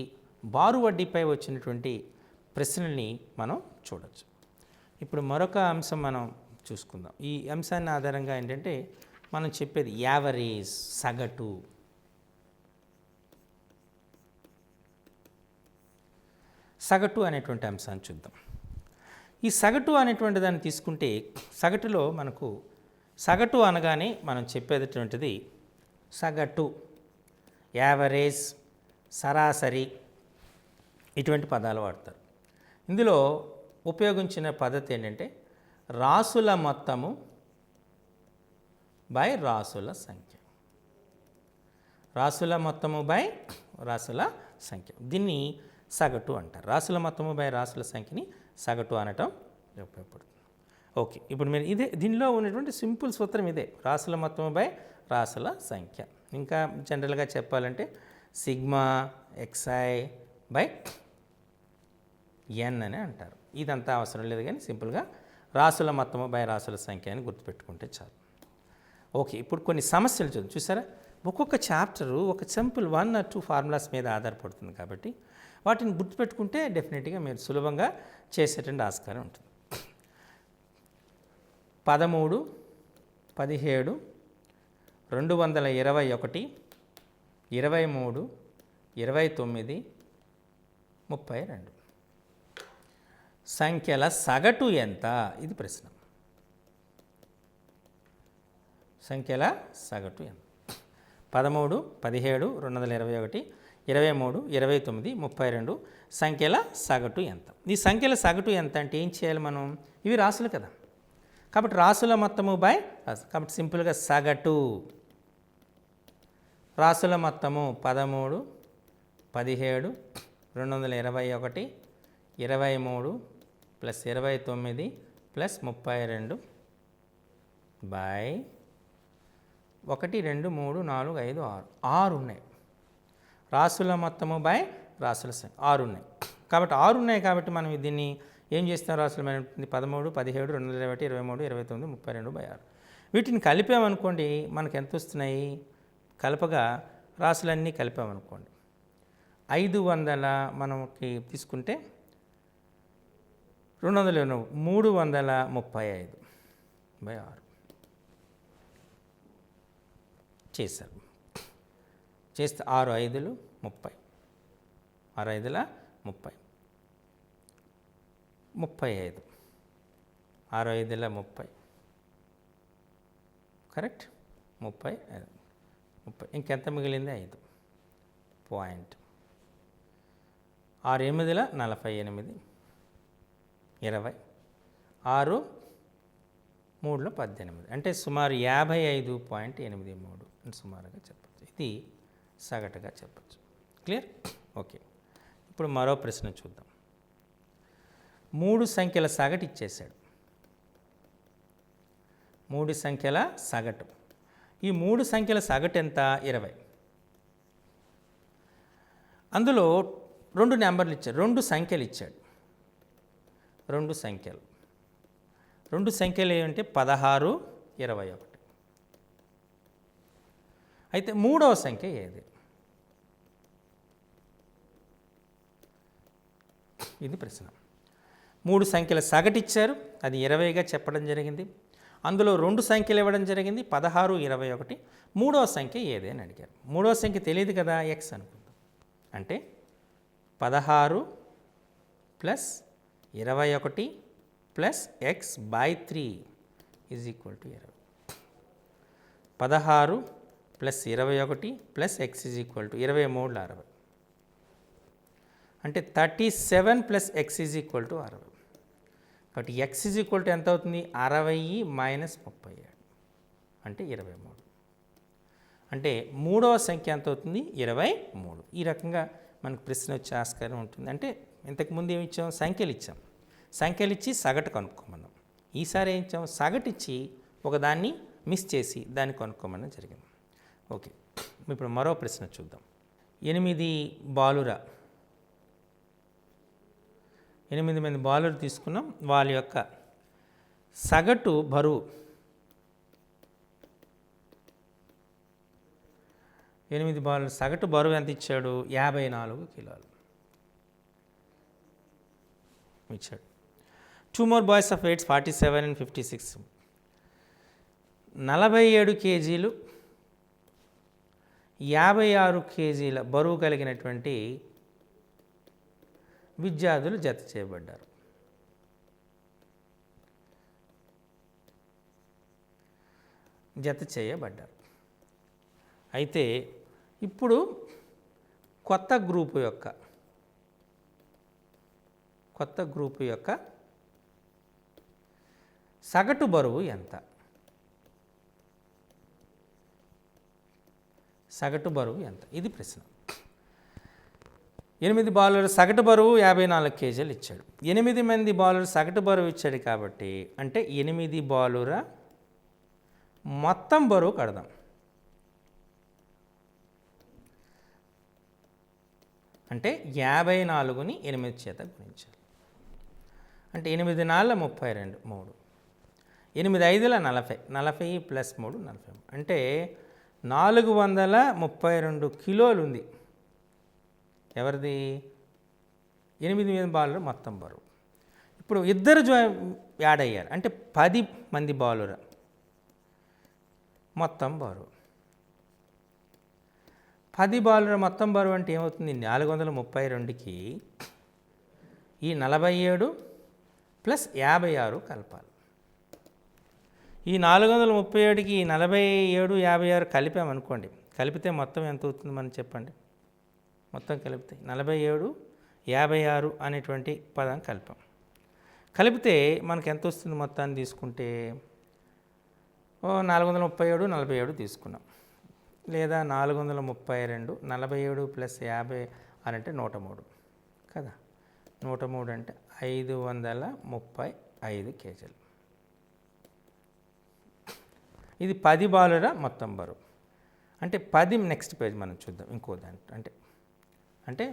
బారు వడ్డీపై వచ్చినటువంటి ప్రశ్నల్ని మనం చూడవచ్చు. ఇప్పుడు మరొక అంశం మనం చూసుకుందాం. ఈ అంశాన్ని ఆధారంగా ఏంటంటే మనం చెప్పేది యావరేజ్, సగటు. సగటు అనేటువంటి అంశాన్ని చూద్దాం. ఈ సగటు అనేటువంటి దాన్ని తీసుకుంటే సగటులో మనకు సగటు అనగానే మనం చెప్పేటటువంటిది సగటు, యావరేజ్, సరాసరి ఇటువంటి పదాలు వాడతారు. ఇందులో ఉపయోగించిన పద్ధతి ఏంటంటే రాసుల మొత్తము బై రాసుల సంఖ్య. రాసుల మొత్తము బై రాసుల సంఖ్య, దీన్ని సగటు అంటారు. రాసుల మొత్తము బై రాసుల సంఖ్యని సగటు అనటం ఉపయోగపడుతుంది. ఓకే, ఇప్పుడు మీరు ఇదే దీనిలో ఉన్నటువంటి సింపుల్ సూత్రం ఇదే, రాసుల మొత్తము బై రాసుల సంఖ్య. ఇంకా జనరల్గా చెప్పాలంటే సిగ్మా ఎక్స్ఐ బై ఎన్ అని అంటారు. ఇదంతా అవసరం లేదు, కానీ సింపుల్గా రాసుల మొత్తము బై రాసుల సంఖ్య అని గుర్తుపెట్టుకుంటే చాలు. ఓకే, ఇప్పుడు కొన్ని సమస్యలు చూద్దాం. చూసారా, ఒక్కొక్క చాప్టరు ఒక సింపుల్ 1 or 2 ఫార్ములాస్ మీద ఆధారపడుతుంది కాబట్టి వాటిని గుర్తుపెట్టుకుంటే డెఫినెట్గా మీరు సులభంగా చేసేటువంటి ఆస్కారం ఉంటుంది. 13, 17, 221, 23, 29, 32 సంఖ్యల సగటు ఎంత? ఇది ప్రశ్న. సంఖ్యల సగటు ఎంత? 13, 17, 221, 23, 29, 32 సంఖ్యల సగటు ఎంత? ఈ సంఖ్యల సగటు ఎంత అంటే ఏం చేయాలి మనం? ఇవి రాసులు కదా, కాబట్టి రాసుల మొత్తము బై రాసు. కాబట్టి సింపుల్గా సగటు రాసుల మొత్తము 13, 17, 221, 23 ప్లస్ 29 ప్లస్ 32 బై 1, 2, 3, 4, 5, 6 ఉన్నాయి. రాసుల మొత్తము బై రాసుల సంఖ్య 6 ఉన్నాయి. కాబట్టి 6 ఉన్నాయి కాబట్టి మనం దీన్ని ఏం చేస్తాం? రాసుల 13, 17, 221, 23, 29, 32 బై 6. వీటిని కలిపామనుకోండి మనకు ఎంత వస్తున్నాయి? కలపగా రాసులన్నీ కలిపామనుకోండి 500 మనకి తీసుకుంటే 335 బై 6 చేశారు. చేస్తే 6 5లు 30, 6 5ల 30, 35, 6 5ల 30, కరెక్ట్, 30, ఇంకెంత మిగిలింది? 5 పాయింట్. 6 8ల 48, 20, 6 3ల 18, అంటే సుమారు 55.83 అని సుమారుగా చెప్పచ్చు. ఇది సగటుగా చెప్పచ్చు. క్లియర్? ఓకే, ఇప్పుడు మరో ప్రశ్న చూద్దాం. 3 సంఖ్యల సగటు ఇచ్చేశాడు. 3 సంఖ్యల సగటు. ఈ 3 సంఖ్యల సగటు ఎంత? 20. అందులో 2 నెంబర్లు ఇచ్చాడు, 2 సంఖ్యలు ఇచ్చాడు. 2 సంఖ్యలు. 2 సంఖ్యలు ఏమంటే 16, 21. అయితే 3వ సంఖ్య ఏది? ఇది ప్రశ్న. 3 సంఖ్యల సగటు ఇచ్చారు, అది 20గా చెప్పడం జరిగింది. అందులో 2 సంఖ్యలు ఇవ్వడం జరిగింది, 16, 21. 3వ సంఖ్య ఏది అని అడిగారు. 3వ సంఖ్య తెలియదు కదా, ఎక్స్ అనుకుందాం. అంటే 16 plus 21 plus X by 3 is equal to 20. 16 plus 21 plus X is equal to 23 60. అంటే 37 plus X is equal to 60. కాబట్టి ఎక్స్ ఈజ్ ఈక్వల్ టు ఎంత అవుతుంది? 60 మైనస్ 37 అంటే 23. అంటే 3వ సంఖ్య ఎంత అవుతుంది? 23. ఈ రకంగా మనకు ప్రశ్న వచ్చే ఆస్కారం ఉంటుంది. అంటే ఇంతకుముందు ఏమి ఇచ్చాం? సంఖ్యలు ఇచ్చాం. సంఖ్యలు ఇచ్చి సగటు కనుక్కోమన్నాం. ఈసారి ఏం ఇచ్చాం? సగటు ఇచ్చి ఒకదాన్ని మిస్ చేసి దాన్ని కనుక్కోమని జరిగింది. ఓకే, ఇప్పుడు మరో ప్రశ్న చూద్దాం. 8 బాలుర 8 మంది బాలురు తీసుకున్నాం. వాళ్ళ యొక్క సగటు బరువు 8 బాలుర సగటు బరువు ఎంత ఇచ్చాడు? 54 కిలోలు ఇచ్చాడు. 2 more boys of weights 47 and 56. 47 కేజీలు 56 కేజీల బరువు కలిగినటువంటి విద్యార్థులు జత చేయబడ్డారు. అయితే ఇప్పుడు కొత్త గ్రూపు యొక్క సగటు బరువు ఎంత? ఇది ప్రశ్న. 8 బాలుర సగటు బరువు 54 కేజీలు ఇచ్చాడు. 8 మంది బాలుర సగటు బరువు ఇచ్చాడు కాబట్టి అంటే 8 బాలుర మొత్తం బరువు కడదాం. అంటే 54ని 8 చేత గుణించాలి. అంటే 8 4 32 3 8 5 40 40 ప్లస్ 3 40 అంటే 432 కిలోలు ఉంది. ఎవరిది? 8 బాలుర మొత్తం బరువు. ఇప్పుడు ఇద్దరు యాడ్ అయ్యారు అంటే 10 మంది బాలుర మొత్తం బరువు. 10 బాలుర మొత్తం బరువు అంటే ఏమవుతుంది? 432కి ఈ 47 ప్లస్ 56 కలపాలి. ఈ 437కి 47 56 కలిపామనుకోండి. కలిపితే మొత్తం ఎంత అవుతుంది మనం చెప్పండి? మొత్తం కలిపితే 47 56 అనేటువంటి పదం కలిపాం. కలిపితే మనకు ఎంత వస్తుంది? మొత్తాన్ని తీసుకుంటే 437 47 తీసుకున్నాం. లేదా 432 47 ప్లస్ 50 అని అంటే 103 కదా. 103 అంటే 535 కేజీలు. ఇది 10 బాలుర మొత్తం బరువు. అంటే 10 నెక్స్ట్ పేజ్ మనం చూద్దాం. ఇంకో దాంట్లో అంటే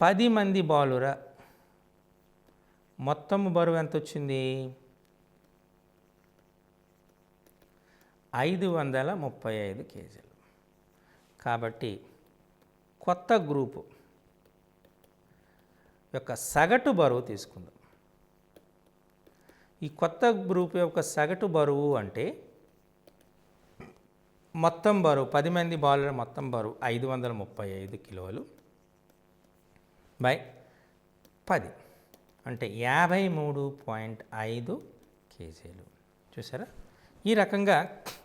10 మంది బాలుర మొత్తం బరువు ఎంత వచ్చింది? 535 కేజీలు. కాబట్టి కొత్త గ్రూపు యొక్క సగటు బరువు తీసుకుందాం. ఈ కొత్త గ్రూప్ యొక్క సగటు బరువు అంటే మొత్తం బరువు 10 మంది బాలుర మొత్తం బరువు 535 కిలోలు బై 10 అంటే 53.5 కేజీలు. చూసారా? ఈ రకంగా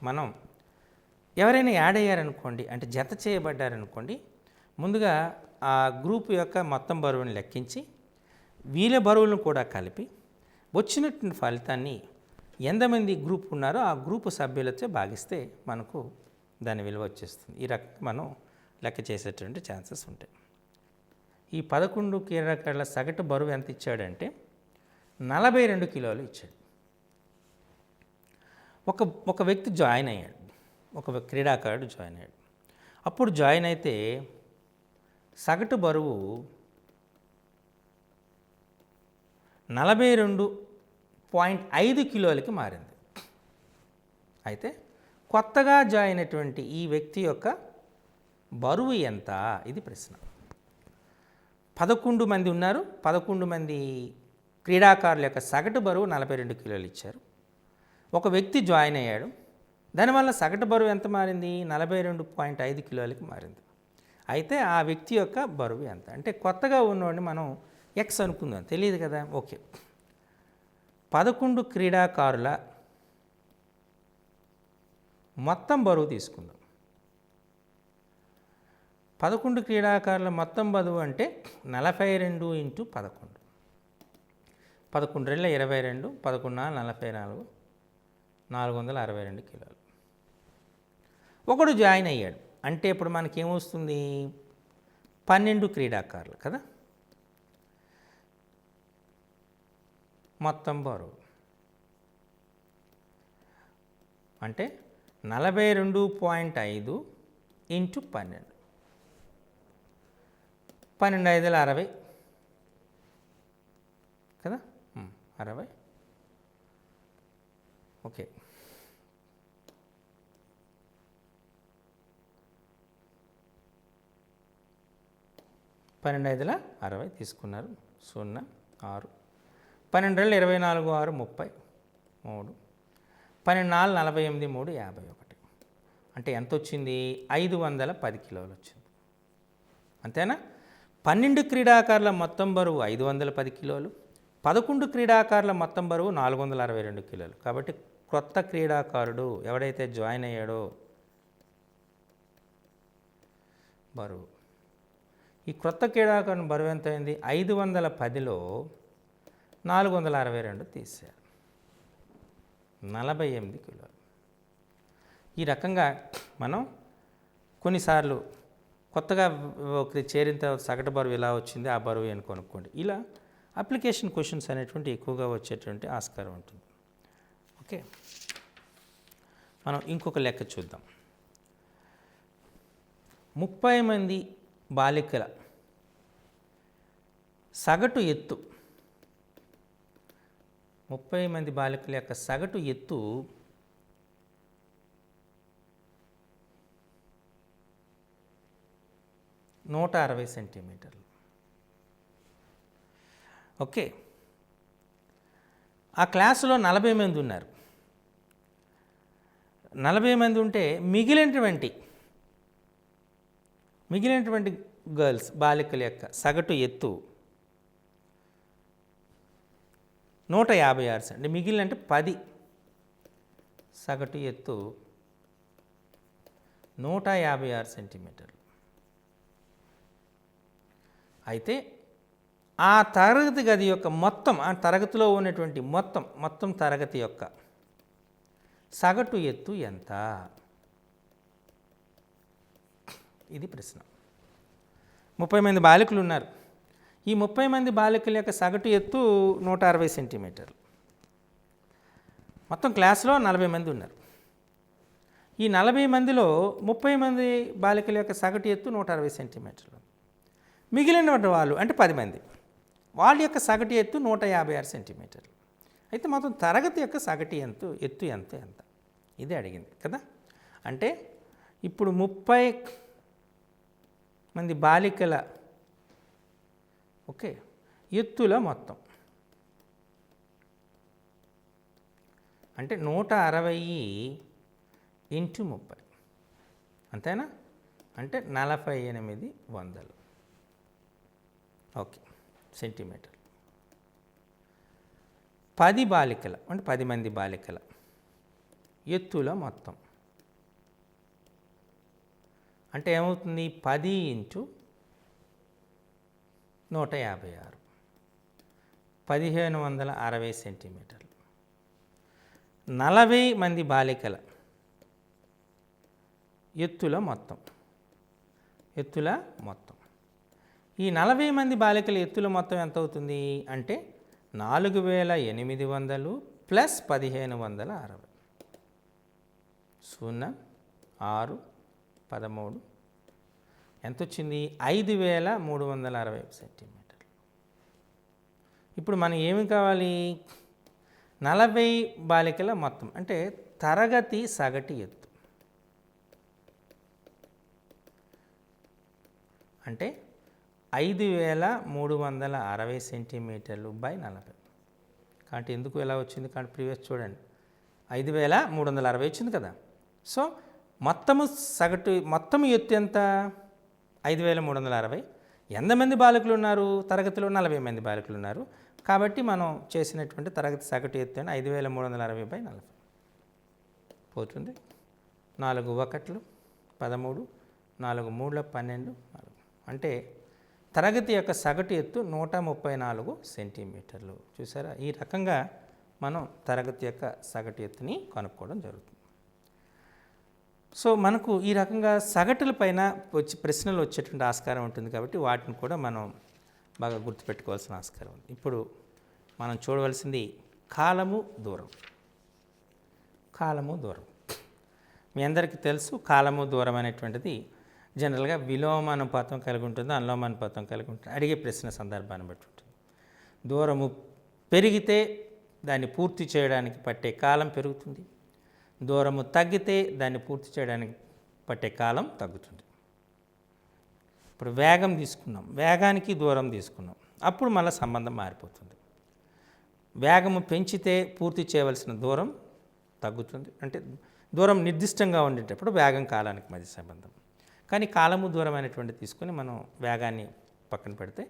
మనం ఎవరైనా యాడ్ అయ్యారనుకోండి, అంటే జత చేయబడ్డారనుకోండి, ముందుగా ఆ గ్రూప్ యొక్క మొత్తం బరువుని లెక్కించి వీళ్ళ బరువులను కూడా కలిపి వచ్చినటువంటి ఫలితాన్ని ఎంతమంది గ్రూప్ ఉన్నారో ఆ గ్రూపు సభ్యులతో భాగిస్తే మనకు దాని విలువ వచ్చేస్తుంది. ఈ రకంగా మనం లెక్క చేసేటువంటి ఛాన్సెస్ ఉంటాయి. ఈ 11 క్రీడాకారుల సగటు బరువు ఎంత ఇచ్చాడంటే 42 కిలోలు ఇచ్చాడు. ఒక వ్యక్తి జాయిన్ అయ్యాడు, ఒక క్రీడాకారుడు జాయిన్ అయ్యాడు. అప్పుడు జాయిన్ అయితే సగటు బరువు 42.5 కిలోలకి మారింది. అయితే కొత్తగా జాయిన్ అయినటువంటి ఈ వ్యక్తి యొక్క బరువు ఎంత? ఇది ప్రశ్న. 11 మంది ఉన్నారు. 11 మంది క్రీడాకారుల యొక్క సగటు బరువు 42 కిలోలు ఇచ్చారు. ఒక వ్యక్తి జాయిన్ అయ్యాడు. దానివల్ల సగటు బరువు ఎంత మారింది? 42.5 కిలోలకి మారింది. అయితే ఆ వ్యక్తి యొక్క బరువు ఎంత? అంటే కొత్తగా ఉన్నవాడిని మనం ఎక్స్ అనుకుందాం, తెలియదు కదా. ఓకే, 11 క్రీడాకారుల మొత్తం బరువు తీసుకుందాం. 11 క్రీడాకారుల మొత్తం బరువు అంటే 42 × 11. 11 2 22, 11 44, 462 కిలోలు. ఒకడు జాయిన్ అయ్యాడు అంటే ఇప్పుడు మనకేమొస్తుంది? 12 క్రీడాకారులు కదా. మొత్తం బరువు అంటే 42.5 × 12. 12 5 60 కదా, 60. ఓకే, 12 60 తీసుకున్నారు. 0 6 12 24 6 30 3 12 48 3 51. అంటే ఎంత వచ్చింది? 510 కిలోలు వచ్చింది. అంతేనా? 12 క్రీడాకారుల మొత్తం బరువు 510 కిలోలు, 11 క్రీడాకారుల మొత్తం బరువు 462 కిలోలు. కాబట్టి కొత్త క్రీడాకారుడు ఎవడైతే జాయిన్ అయ్యాడో బరువు, ఈ క్రొత్త క్రీడాకారుని బరువు ఎంత అయింది? 510లో 462 తీశారు, 48 కిలోలు. ఈ రకంగా మనం కొన్నిసార్లు కొత్తగా ఒకటి చేరిన తర్వాత సగటు బరువు ఇలా వచ్చింది, ఆ బరువు అని కొనుక్కోండి. ఇలా అప్లికేషన్ క్వశ్చన్స్ అనేటువంటి ఎక్కువగా వచ్చేటువంటి ఆస్కారం ఉంటుంది. ఓకే, మనం ఇంకొక లెక్క చూద్దాం. 30 మంది బాలికల సగటు ఎత్తు, 30 మంది బాలికల యొక్క సగటు ఎత్తు 160 సెంటీమీటర్లు. ఓకే, ఆ క్లాసులో 40 మంది ఉన్నారు. 40 మంది ఉంటే మిగిలినటువంటి గర్ల్స్ బాలికల యొక్క సగటు ఎత్తు 156 సెంటీ. మిగిలిన అంటే 10 సగటు ఎత్తు 156 సెంటీమీటర్లు. అయితే ఆ తరగతి గది యొక్క మొత్తం, ఆ తరగతిలో ఉన్నటువంటి మొత్తం తరగతి యొక్క సగటు ఎత్తు ఎంత? ఇది ప్రశ్న. 30 మంది బాలికలు ఉన్నారు. ఈ 30 మంది బాలికల యొక్క సగటు ఎత్తు 160 సెంటీమీటర్లు. మొత్తం క్లాస్లో 40 మంది ఉన్నారు. ఈ 40 మందిలో 30 మంది బాలికల యొక్క సగటు ఎత్తు 160 సెంటీమీటర్లు. మిగిలిన వాళ్ళు అంటే 10 మంది, వాళ్ళ యొక్క సగటు ఎత్తు 156 సెంటీమీటర్లు. అయితే మొత్తం తరగతి యొక్క సగటు ఎత్తు ఎంత? ఇది అడిగింది కదా. అంటే ఇప్పుడు 30 మంది బాలికల ఓకే ఎత్తుల మొత్తం అంటే 160 ఇంటూ 30, అంతేనా? అంటే 4800 ఓకే సెంటీమీటర్. 10 బాలికల అంటే 10 మంది బాలికల ఎత్తుల మొత్తం అంటే ఏమవుతుంది? 10 ఇంటూ 156 1560 సెంటీమీటర్లు. 40 మంది బాలికల ఎత్తుల మొత్తం ఈ 40 మంది బాలికల ఎత్తుల మొత్తం ఎంత అవుతుంది అంటే 4800 ప్లస్ 1560 0 6 13 ఎంత వచ్చింది? 5360 సెంటీమీటర్లు. ఇప్పుడు మనం ఏమి కావాలి? 40 బాలికల మొత్తం అంటే తరగతి సగటు ఎత్తు అంటే 5360 సెంటీమీటర్లు బై 40. కాబట్టి ఎందుకు ఎలా వచ్చింది? కాబట్టి ప్రీవియస్ చూడండి, 5360 వచ్చింది కదా. సో మొత్తం ఎత్తు ఎంత? 5360. ఎంతమంది బాలికలు ఉన్నారు తరగతిలో? 40 మంది బాలికలు ఉన్నారు. కాబట్టి మనం చేసినటువంటి తరగతి సగటు ఎత్తు అని 5360 బై 40 పోతుంది. 4 1 13, 4 3 12 అంటే తరగతి యొక్క సగటు ఎత్తు 134 సెంటీమీటర్లు. చూసారా? ఈ రకంగా మనం తరగతి యొక్క సగటు ఎత్తుని కనుక్కోవడం జరుగుతుంది. సో మనకు ఈ రకంగా సగటుల పైన ప్రశ్నలు వచ్చేటువంటి ఆస్కారం ఉంటుంది. కాబట్టి వాటిని కూడా మనం బాగా గుర్తుపెట్టుకోవాల్సిన ఆస్కారం ఉంది. ఇప్పుడు మనం చూడవలసింది కాలము దూరం. మీ అందరికీ తెలుసు, కాలము దూరం అనేటువంటిది జనరల్గా విలోమానుపాతం కలిగి ఉంటుంది, అనులోమానుపాతం కలిగి ఉంటుంది. అడిగే ప్రశ్న సందర్భాన్ని బట్టి ఉంటుంది. దూరము పెరిగితే దాన్ని పూర్తి చేయడానికి పట్టే కాలం పెరుగుతుంది, దూరము తగ్గితే దాన్ని పూర్తి చేయడానికి పట్టే కాలం తగ్గుతుంది. ఇప్పుడు వేగం తీసుకున్నాం, వేగానికి దూరం తీసుకున్నాం, అప్పుడు మళ్ళీ సంబంధం మారిపోతుంది. వేగము పెంచితే పూర్తి చేయవలసిన దూరం తగ్గుతుంది. అంటే దూరం నిర్దిష్టంగా ఉండేటప్పుడు వేగం కాలానికి మధ్య సంబంధం. కానీ కాలము దూరం అనేటువంటి తీసుకొని మనం వేగాన్ని పక్కన పెడితే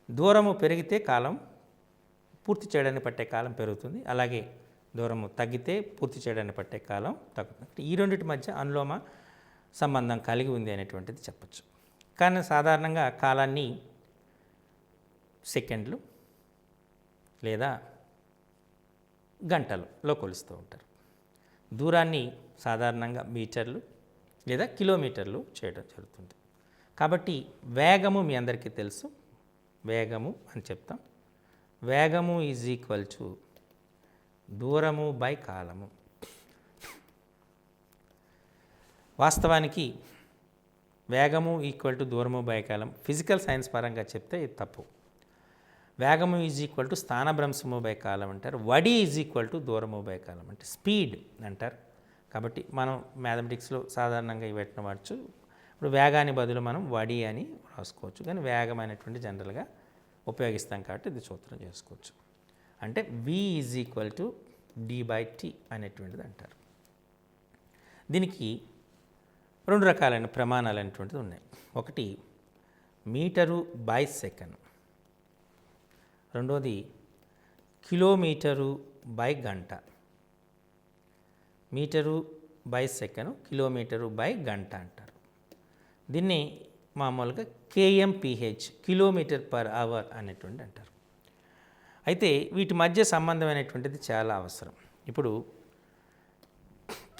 దూరము పెరిగితే కాలం పూర్తి చేయడానికి పట్టే కాలం పెరుగుతుంది, అలాగే దూరము తగ్గితే పూర్తి చేయడానికి పట్టే కాలం తగ్గుతుంది. ఈ రెండింటి మధ్య అనులోమ సంబంధం కలిగి ఉంది అనేటువంటిది చెప్పచ్చు. కానీ సాధారణంగా కాలాన్ని సెకండ్లు లేదా గంటలలో కొలుస్తూ ఉంటారు. దూరాన్ని సాధారణంగా మీటర్లు లేదా కిలోమీటర్లు చేయడం జరుగుతుంది. కాబట్టి వేగము మీ అందరికీ తెలుసు, వేగము అని చెప్తాం. వేగము ఈజ్ ఈక్వల్ టు దూరము బై కాలము. వాస్తవానికి వేగము ఈక్వల్ టు దూరము బై కాలం ఫిజికల్ సైన్స్ పరంగా చెప్తే ఇది తప్పు. వేగము ఈజ్ ఈక్వల్ టు స్థానభ్రంశము బై కాలం అంటారు. వడి ఈజ్ ఈక్వల్ టు దూరము బై కాలం అంటే స్పీడ్ అంటారు. కాబట్టి మనం మ్యాథమెటిక్స్లో సాధారణంగా వీటిని వాడచ్చు. ఇప్పుడు వేగాన్ని బదులు మనం వడి అని రాసుకోవచ్చు, కానీ వేగం అనేటువంటి జనరల్గా ఉపయోగిస్తాం కాబట్టి ఇది సూత్రం చేసుకోవచ్చు. అంటే v is equal to d/t అనేటువంటిది అంటారు. దీనికి రెండు రకాలైన ప్రమాణాలు అనేటువంటిది ఉన్నాయి. ఒకటి మీటరు బై సెకండ్, రెండోది కిలోమీటరు బై గంట. Metre by second, kilometre by గంట అంటారు. దీన్ని మామూలుగా kmph కిలోమీటర్ పర్ అవర్ అనేటువంటి అంటారు. అయితే వీటి మధ్య సంబంధం అనేటువంటిది చాలా అవసరం. ఇప్పుడు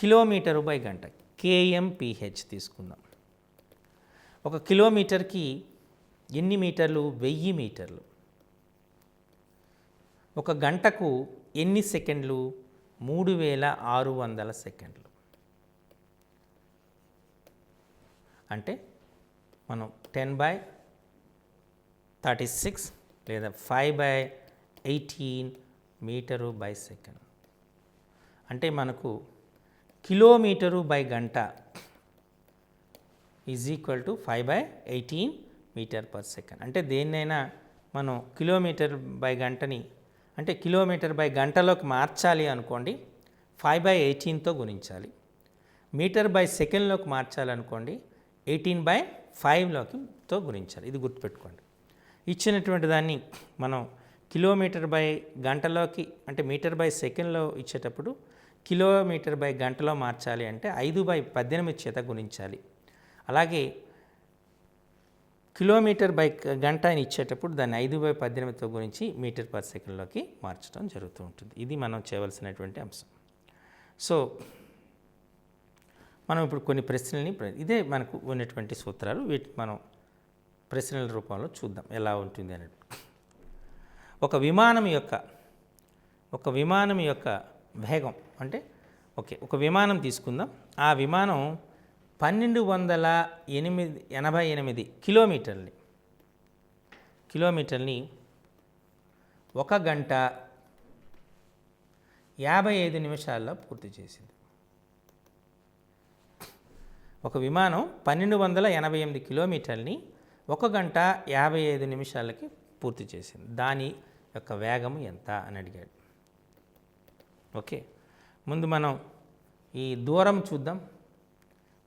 కిలోమీటరు బై గంట kmph తీసుకుందాం. ఒక కిలోమీటర్కి ఎన్ని మీటర్లు? 1000 మీటర్లు. ఒక గంటకు ఎన్ని సెకండ్లు? 3600 సెకండ్లు. అంటే మనం 10/36 లేదా 5/18 మీటరు బై సెకండ్. అంటే మనకు కిలోమీటరు బై గంట is equal to 5/18 metre per second. అంటే దేన్నైనా మనం కిలోమీటర్ బై గంటని అంటే కిలోమీటర్ బై గంటలోకి మార్చాలి అనుకోండి, 5/18తో గుణించాలి. మీటర్ బై సెకండ్లోకి మార్చాలనుకోండి, 18/5తో గుణించాలి. ఇది గుర్తుపెట్టుకోండి. ఇచ్చినటువంటి దాన్ని మనం కిలోమీటర్ బై గంటలోకి అంటే మీటర్ బై సెకండ్లో ఇచ్చేటప్పుడు కిలోమీటర్ బై గంటలో మార్చాలి అంటే 5/18 చేత గుణించాలి. అలాగే కిలోమీటర్ బై గంట అని ఇచ్చేటప్పుడు దాన్ని 5/18తో గురించి మీటర్ పర్ సెకండ్లోకి మార్చడం జరుగుతూ ఉంటుంది. ఇది మనం చేయవలసినటువంటి అంశం. సో మనం ఇప్పుడు కొన్ని ప్రశ్నల్ని ఇదే మనకు ఉన్నటువంటి సూత్రాలు, వీటిని మనం ప్రశ్నల రూపంలో చూద్దాం ఎలా ఉంటుంది అనేది. ఒక విమానం యొక్క వేగం అంటే ఒక విమానం తీసుకుందాం. ఆ విమానం 1288 కిలోమీటర్ని 1 గంట 55 నిమిషాల్లో పూర్తి చేసింది. ఒక విమానం 1288 కిలోమీటర్ని 1 గంట 55 నిమిషాలకి పూర్తి చేసింది. దాని యొక్క వేగము ఎంత అని అడిగాడు. ఓకే, ముందు మనం ఈ దూరం చూద్దాం.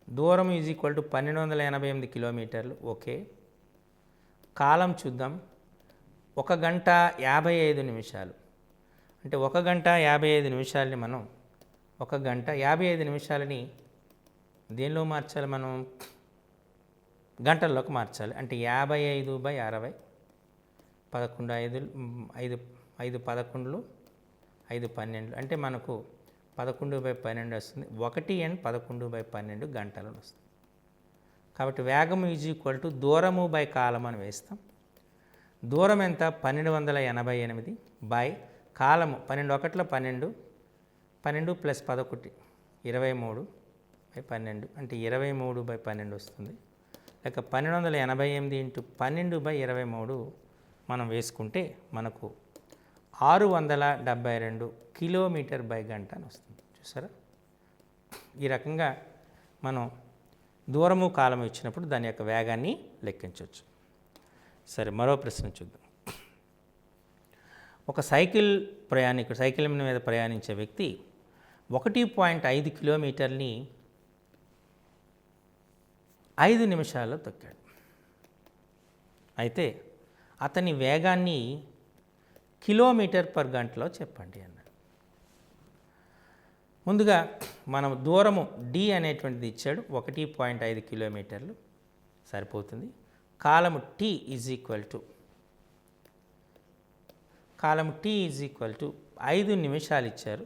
దూరం ఈజ్ ఈక్వల్ టు 1288 కిలోమీటర్లు. ఓకే, కాలం చూద్దాం. 1 గంట 55 నిమిషాలు అంటే 1 గంట 55 నిమిషాలని మనం 1 గంట 55 నిమిషాలని దేనిలో మార్చాలి? మనం గంటల్లోకి మార్చాలి. అంటే 55/60 11 5 11 5 12 అంటే మనకు 11/12 వస్తుంది. 1/11/12 గంటలను వస్తుంది. కాబట్టి వేగము ఈజ్ ఈక్వల్ టు దూరము బై కాలం అని వేస్తాం. దూరం ఎంత? 1288 బై కాలము 12 1 12 12 ప్లస్ 11 23/12 అంటే 23/12 వస్తుంది. లేక 1288 ఇంటూ 12/23 మనం వేసుకుంటే మనకు 672 కిలోమీటర్ బై గంట అని వస్తుంది. చూసారా? ఈ రకంగా మనం దూరము కాలము ఇచ్చినప్పుడు దాని యొక్క వేగాన్ని లెక్కించవచ్చు. సరే, మరో ప్రశ్న చూద్దాం. ఒక సైకిల్ మీద ప్రయాణించే వ్యక్తి 1.5 కిలోమీటర్ని 5 నిమిషాల్లో తొక్కాడు. అయితే అతని వేగాన్ని కిలోమీటర్ పర్ గంటలో చెప్పండి అన్నాడు. ముందుగా మనం దూరము డి అనేటువంటిది ఇచ్చాడు, 1.5 కిలోమీటర్లు సరిపోతుంది. కాలము టీ ఈజ్ ఈక్వల్ టు 5 నిమిషాలు ఇచ్చారు.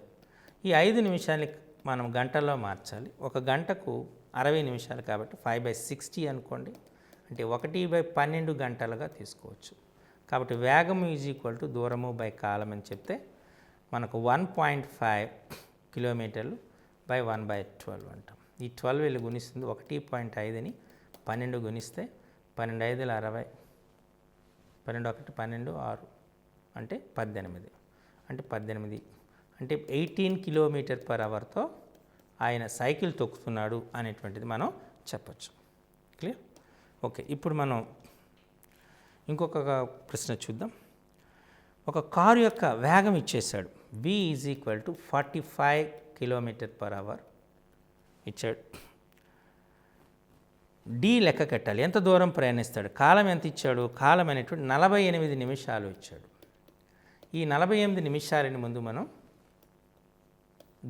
ఈ 5 నిమిషాలని మనం గంటల్లో మార్చాలి. ఒక గంటకు 60 నిమిషాలు కాబట్టి 5/60 అనుకోండి, అంటే 1/12 గంటలుగా తీసుకోవచ్చు. కాబట్టి వేగం ఈజ్ ఈక్వల్ టు దూరము బై కాలం అని చెప్తే మనకు 1.5 కిలోమీటర్లు బై 1/12 అంటాం. ఈ 12 వీళ్ళు గుణిస్తుంది 1.5ని 12 గుణిస్తే 12 × 5 = 60, 12 × 1 = 12, 6 అంటే 18, అంటే 18 కిలోమీటర్ పర్ అవర్తో ఆయన సైకిల్ తొక్కుతున్నాడు అనేటువంటిది మనం చెప్పచ్చు. క్లియర్? ఓకే, ఇప్పుడు మనం ఇంకొక ప్రశ్న చూద్దాం. ఒక కారు యొక్క వేగం ఇచ్చేసాడు, v = 45 km/h ఇచ్చాడు. డి లెక్క కట్టాలి, ఎంత దూరం ప్రయాణిస్తాడు. కాలం ఎంత ఇచ్చాడు? కాలం అనేటువంటి 48 నిమిషాలు ఇచ్చాడు. ఈ 48 నిమిషాలని ముందు మనం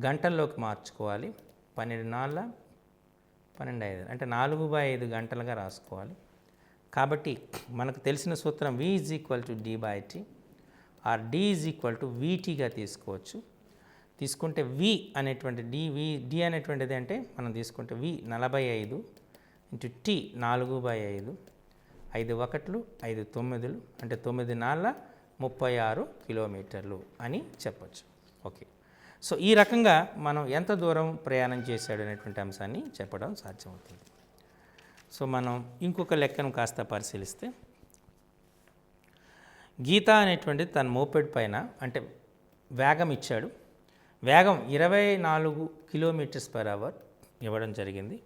గంటల్లోకి మార్చుకోవాలి. 12×4 = 12/5, అంటే 4/5 గంటలుగా రాసుకోవాలి. కాబట్టి మనకు తెలిసిన సూత్రం v = d/t ఆర్ d = vtగా తీసుకోవచ్చు. తీసుకుంటే v అనేటువంటి d అనేటువంటిది అంటే మనం తీసుకుంటే v 45 × t 4/5, 5 1లు 5 9లు, అంటే 9×4 = 36 కిలోమీటర్లు అని చెప్పచ్చు. ఓకే, సో ఈ రకంగా మనం ఎంత దూరం ప్రయాణం చేశాడు అనేటువంటి అంశాన్ని చెప్పడం సాధ్యమవుతుంది. సో మనం ఇంకొక లెక్కను కాస్త పరిశీలిస్తే, గీత అనేటువంటిది తన మోపెడ్ పైన అంటే వేగం ఇచ్చాడు. వేగం 24 km/h ఇవ్వడం జరిగింది.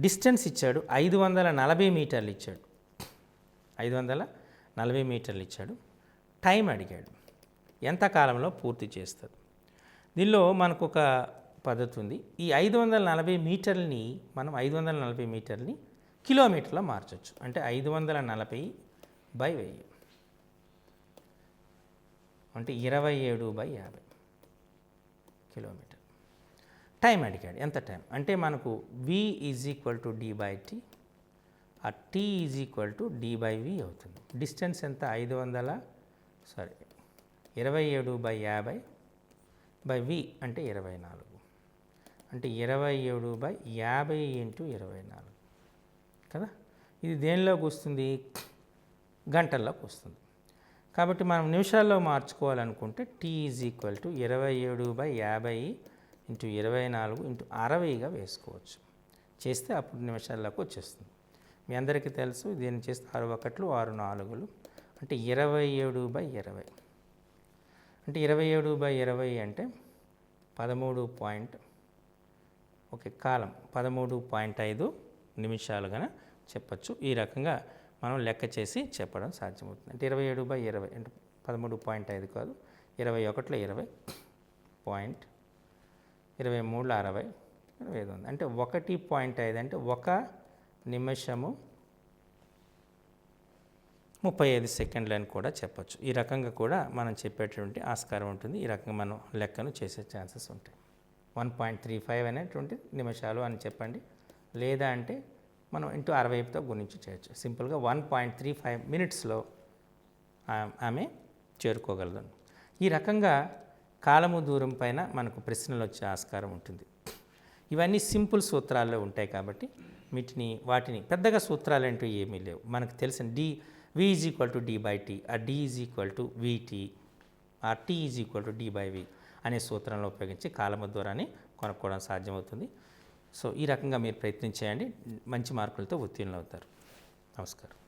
డిస్టెన్స్ ఇచ్చాడు 540 మీటర్లు ఇచ్చాడు. 540 మీటర్లు ఇచ్చాడు. టైం అడిగాడు, ఎంత కాలంలో పూర్తి చేస్తుంది. దీనిలో మనకు ఒక పద్ధతి ఉంది. ఈ 540 మీటర్లని మనం 540 మీటర్ని కిలోమీటర్లో మార్చవచ్చు. అంటే 540/1000 అంటే 27/50 కిలోమీటర్. టైం అడిగాడు, ఎంత టైం అంటే మనకు v = d/t, ఆ t = d/v అవుతుంది. డిస్టెన్స్ ఎంత? 27/50/v అంటే 24, అంటే 27/50 × 24 కదా. ఇది దేనిలోకి వస్తుంది? గంటల్లోకి వస్తుంది. కాబట్టి మనం నిమిషాల్లో మార్చుకోవాలనుకుంటే t = 27/50 × 24 × 60గా వేసుకోవచ్చు. చేస్తే అప్పుడు నిమిషాల్లోకి వచ్చేస్తుంది. మీ అందరికీ తెలుసు, దీన్ని చేస్తే 6 1లు 6 4లు, అంటే 27/20, అంటే 27/20 అంటే 13 ఓకే కాలం 13.5 నిమిషాలుగా చెప్పచ్చు. ఈ రకంగా మనం లెక్క చేసి చెప్పడం సాధ్యమవుతుంది. అంటే 27/20 అంటే 13.5 కాదు, 21 20, 23 60, 25 అంటే 1.5 అంటే 1 నిమిషము 35 సెకండ్లు అని కూడా చెప్పచ్చు. ఈ రకంగా కూడా మనం చెప్పేటువంటి ఆస్కారం ఉంటుంది. ఈ రకంగా మనం లెక్కను చేసే ఛాన్సెస్ ఉంటాయి. 1.35 అనేటువంటి నిమిషాలు అని చెప్పండి, లేదా అంటే మనం ఇంటూ 60తో గుణించి చేయొచ్చు. సింపుల్గా 1.35 మినిట్స్లో ఆమె చేరుకోగలదు. ఈ రకంగా కాలము దూరం పైన మనకు ప్రశ్నలు వచ్చే ఆస్కారం ఉంటుంది. ఇవన్నీ సింపుల్ సూత్రాల్లో ఉంటాయి కాబట్టి వాటిని పెద్దగా సూత్రాలు అంటూ ఏమీ లేవు. మనకు తెలిసిన v = d/t, ఆ d = vt, ఆ t = d/v అనే సూత్రంలో ఉపయోగించి కాలము దూరాన్ని కొనుక్కోవడం సాధ్యమవుతుంది. సో ఈ రకంగా మీరు ప్రయత్నం చేయండి, మంచి మార్కులతో ఉత్తీర్ణులు అవుతారు. నమస్కారం.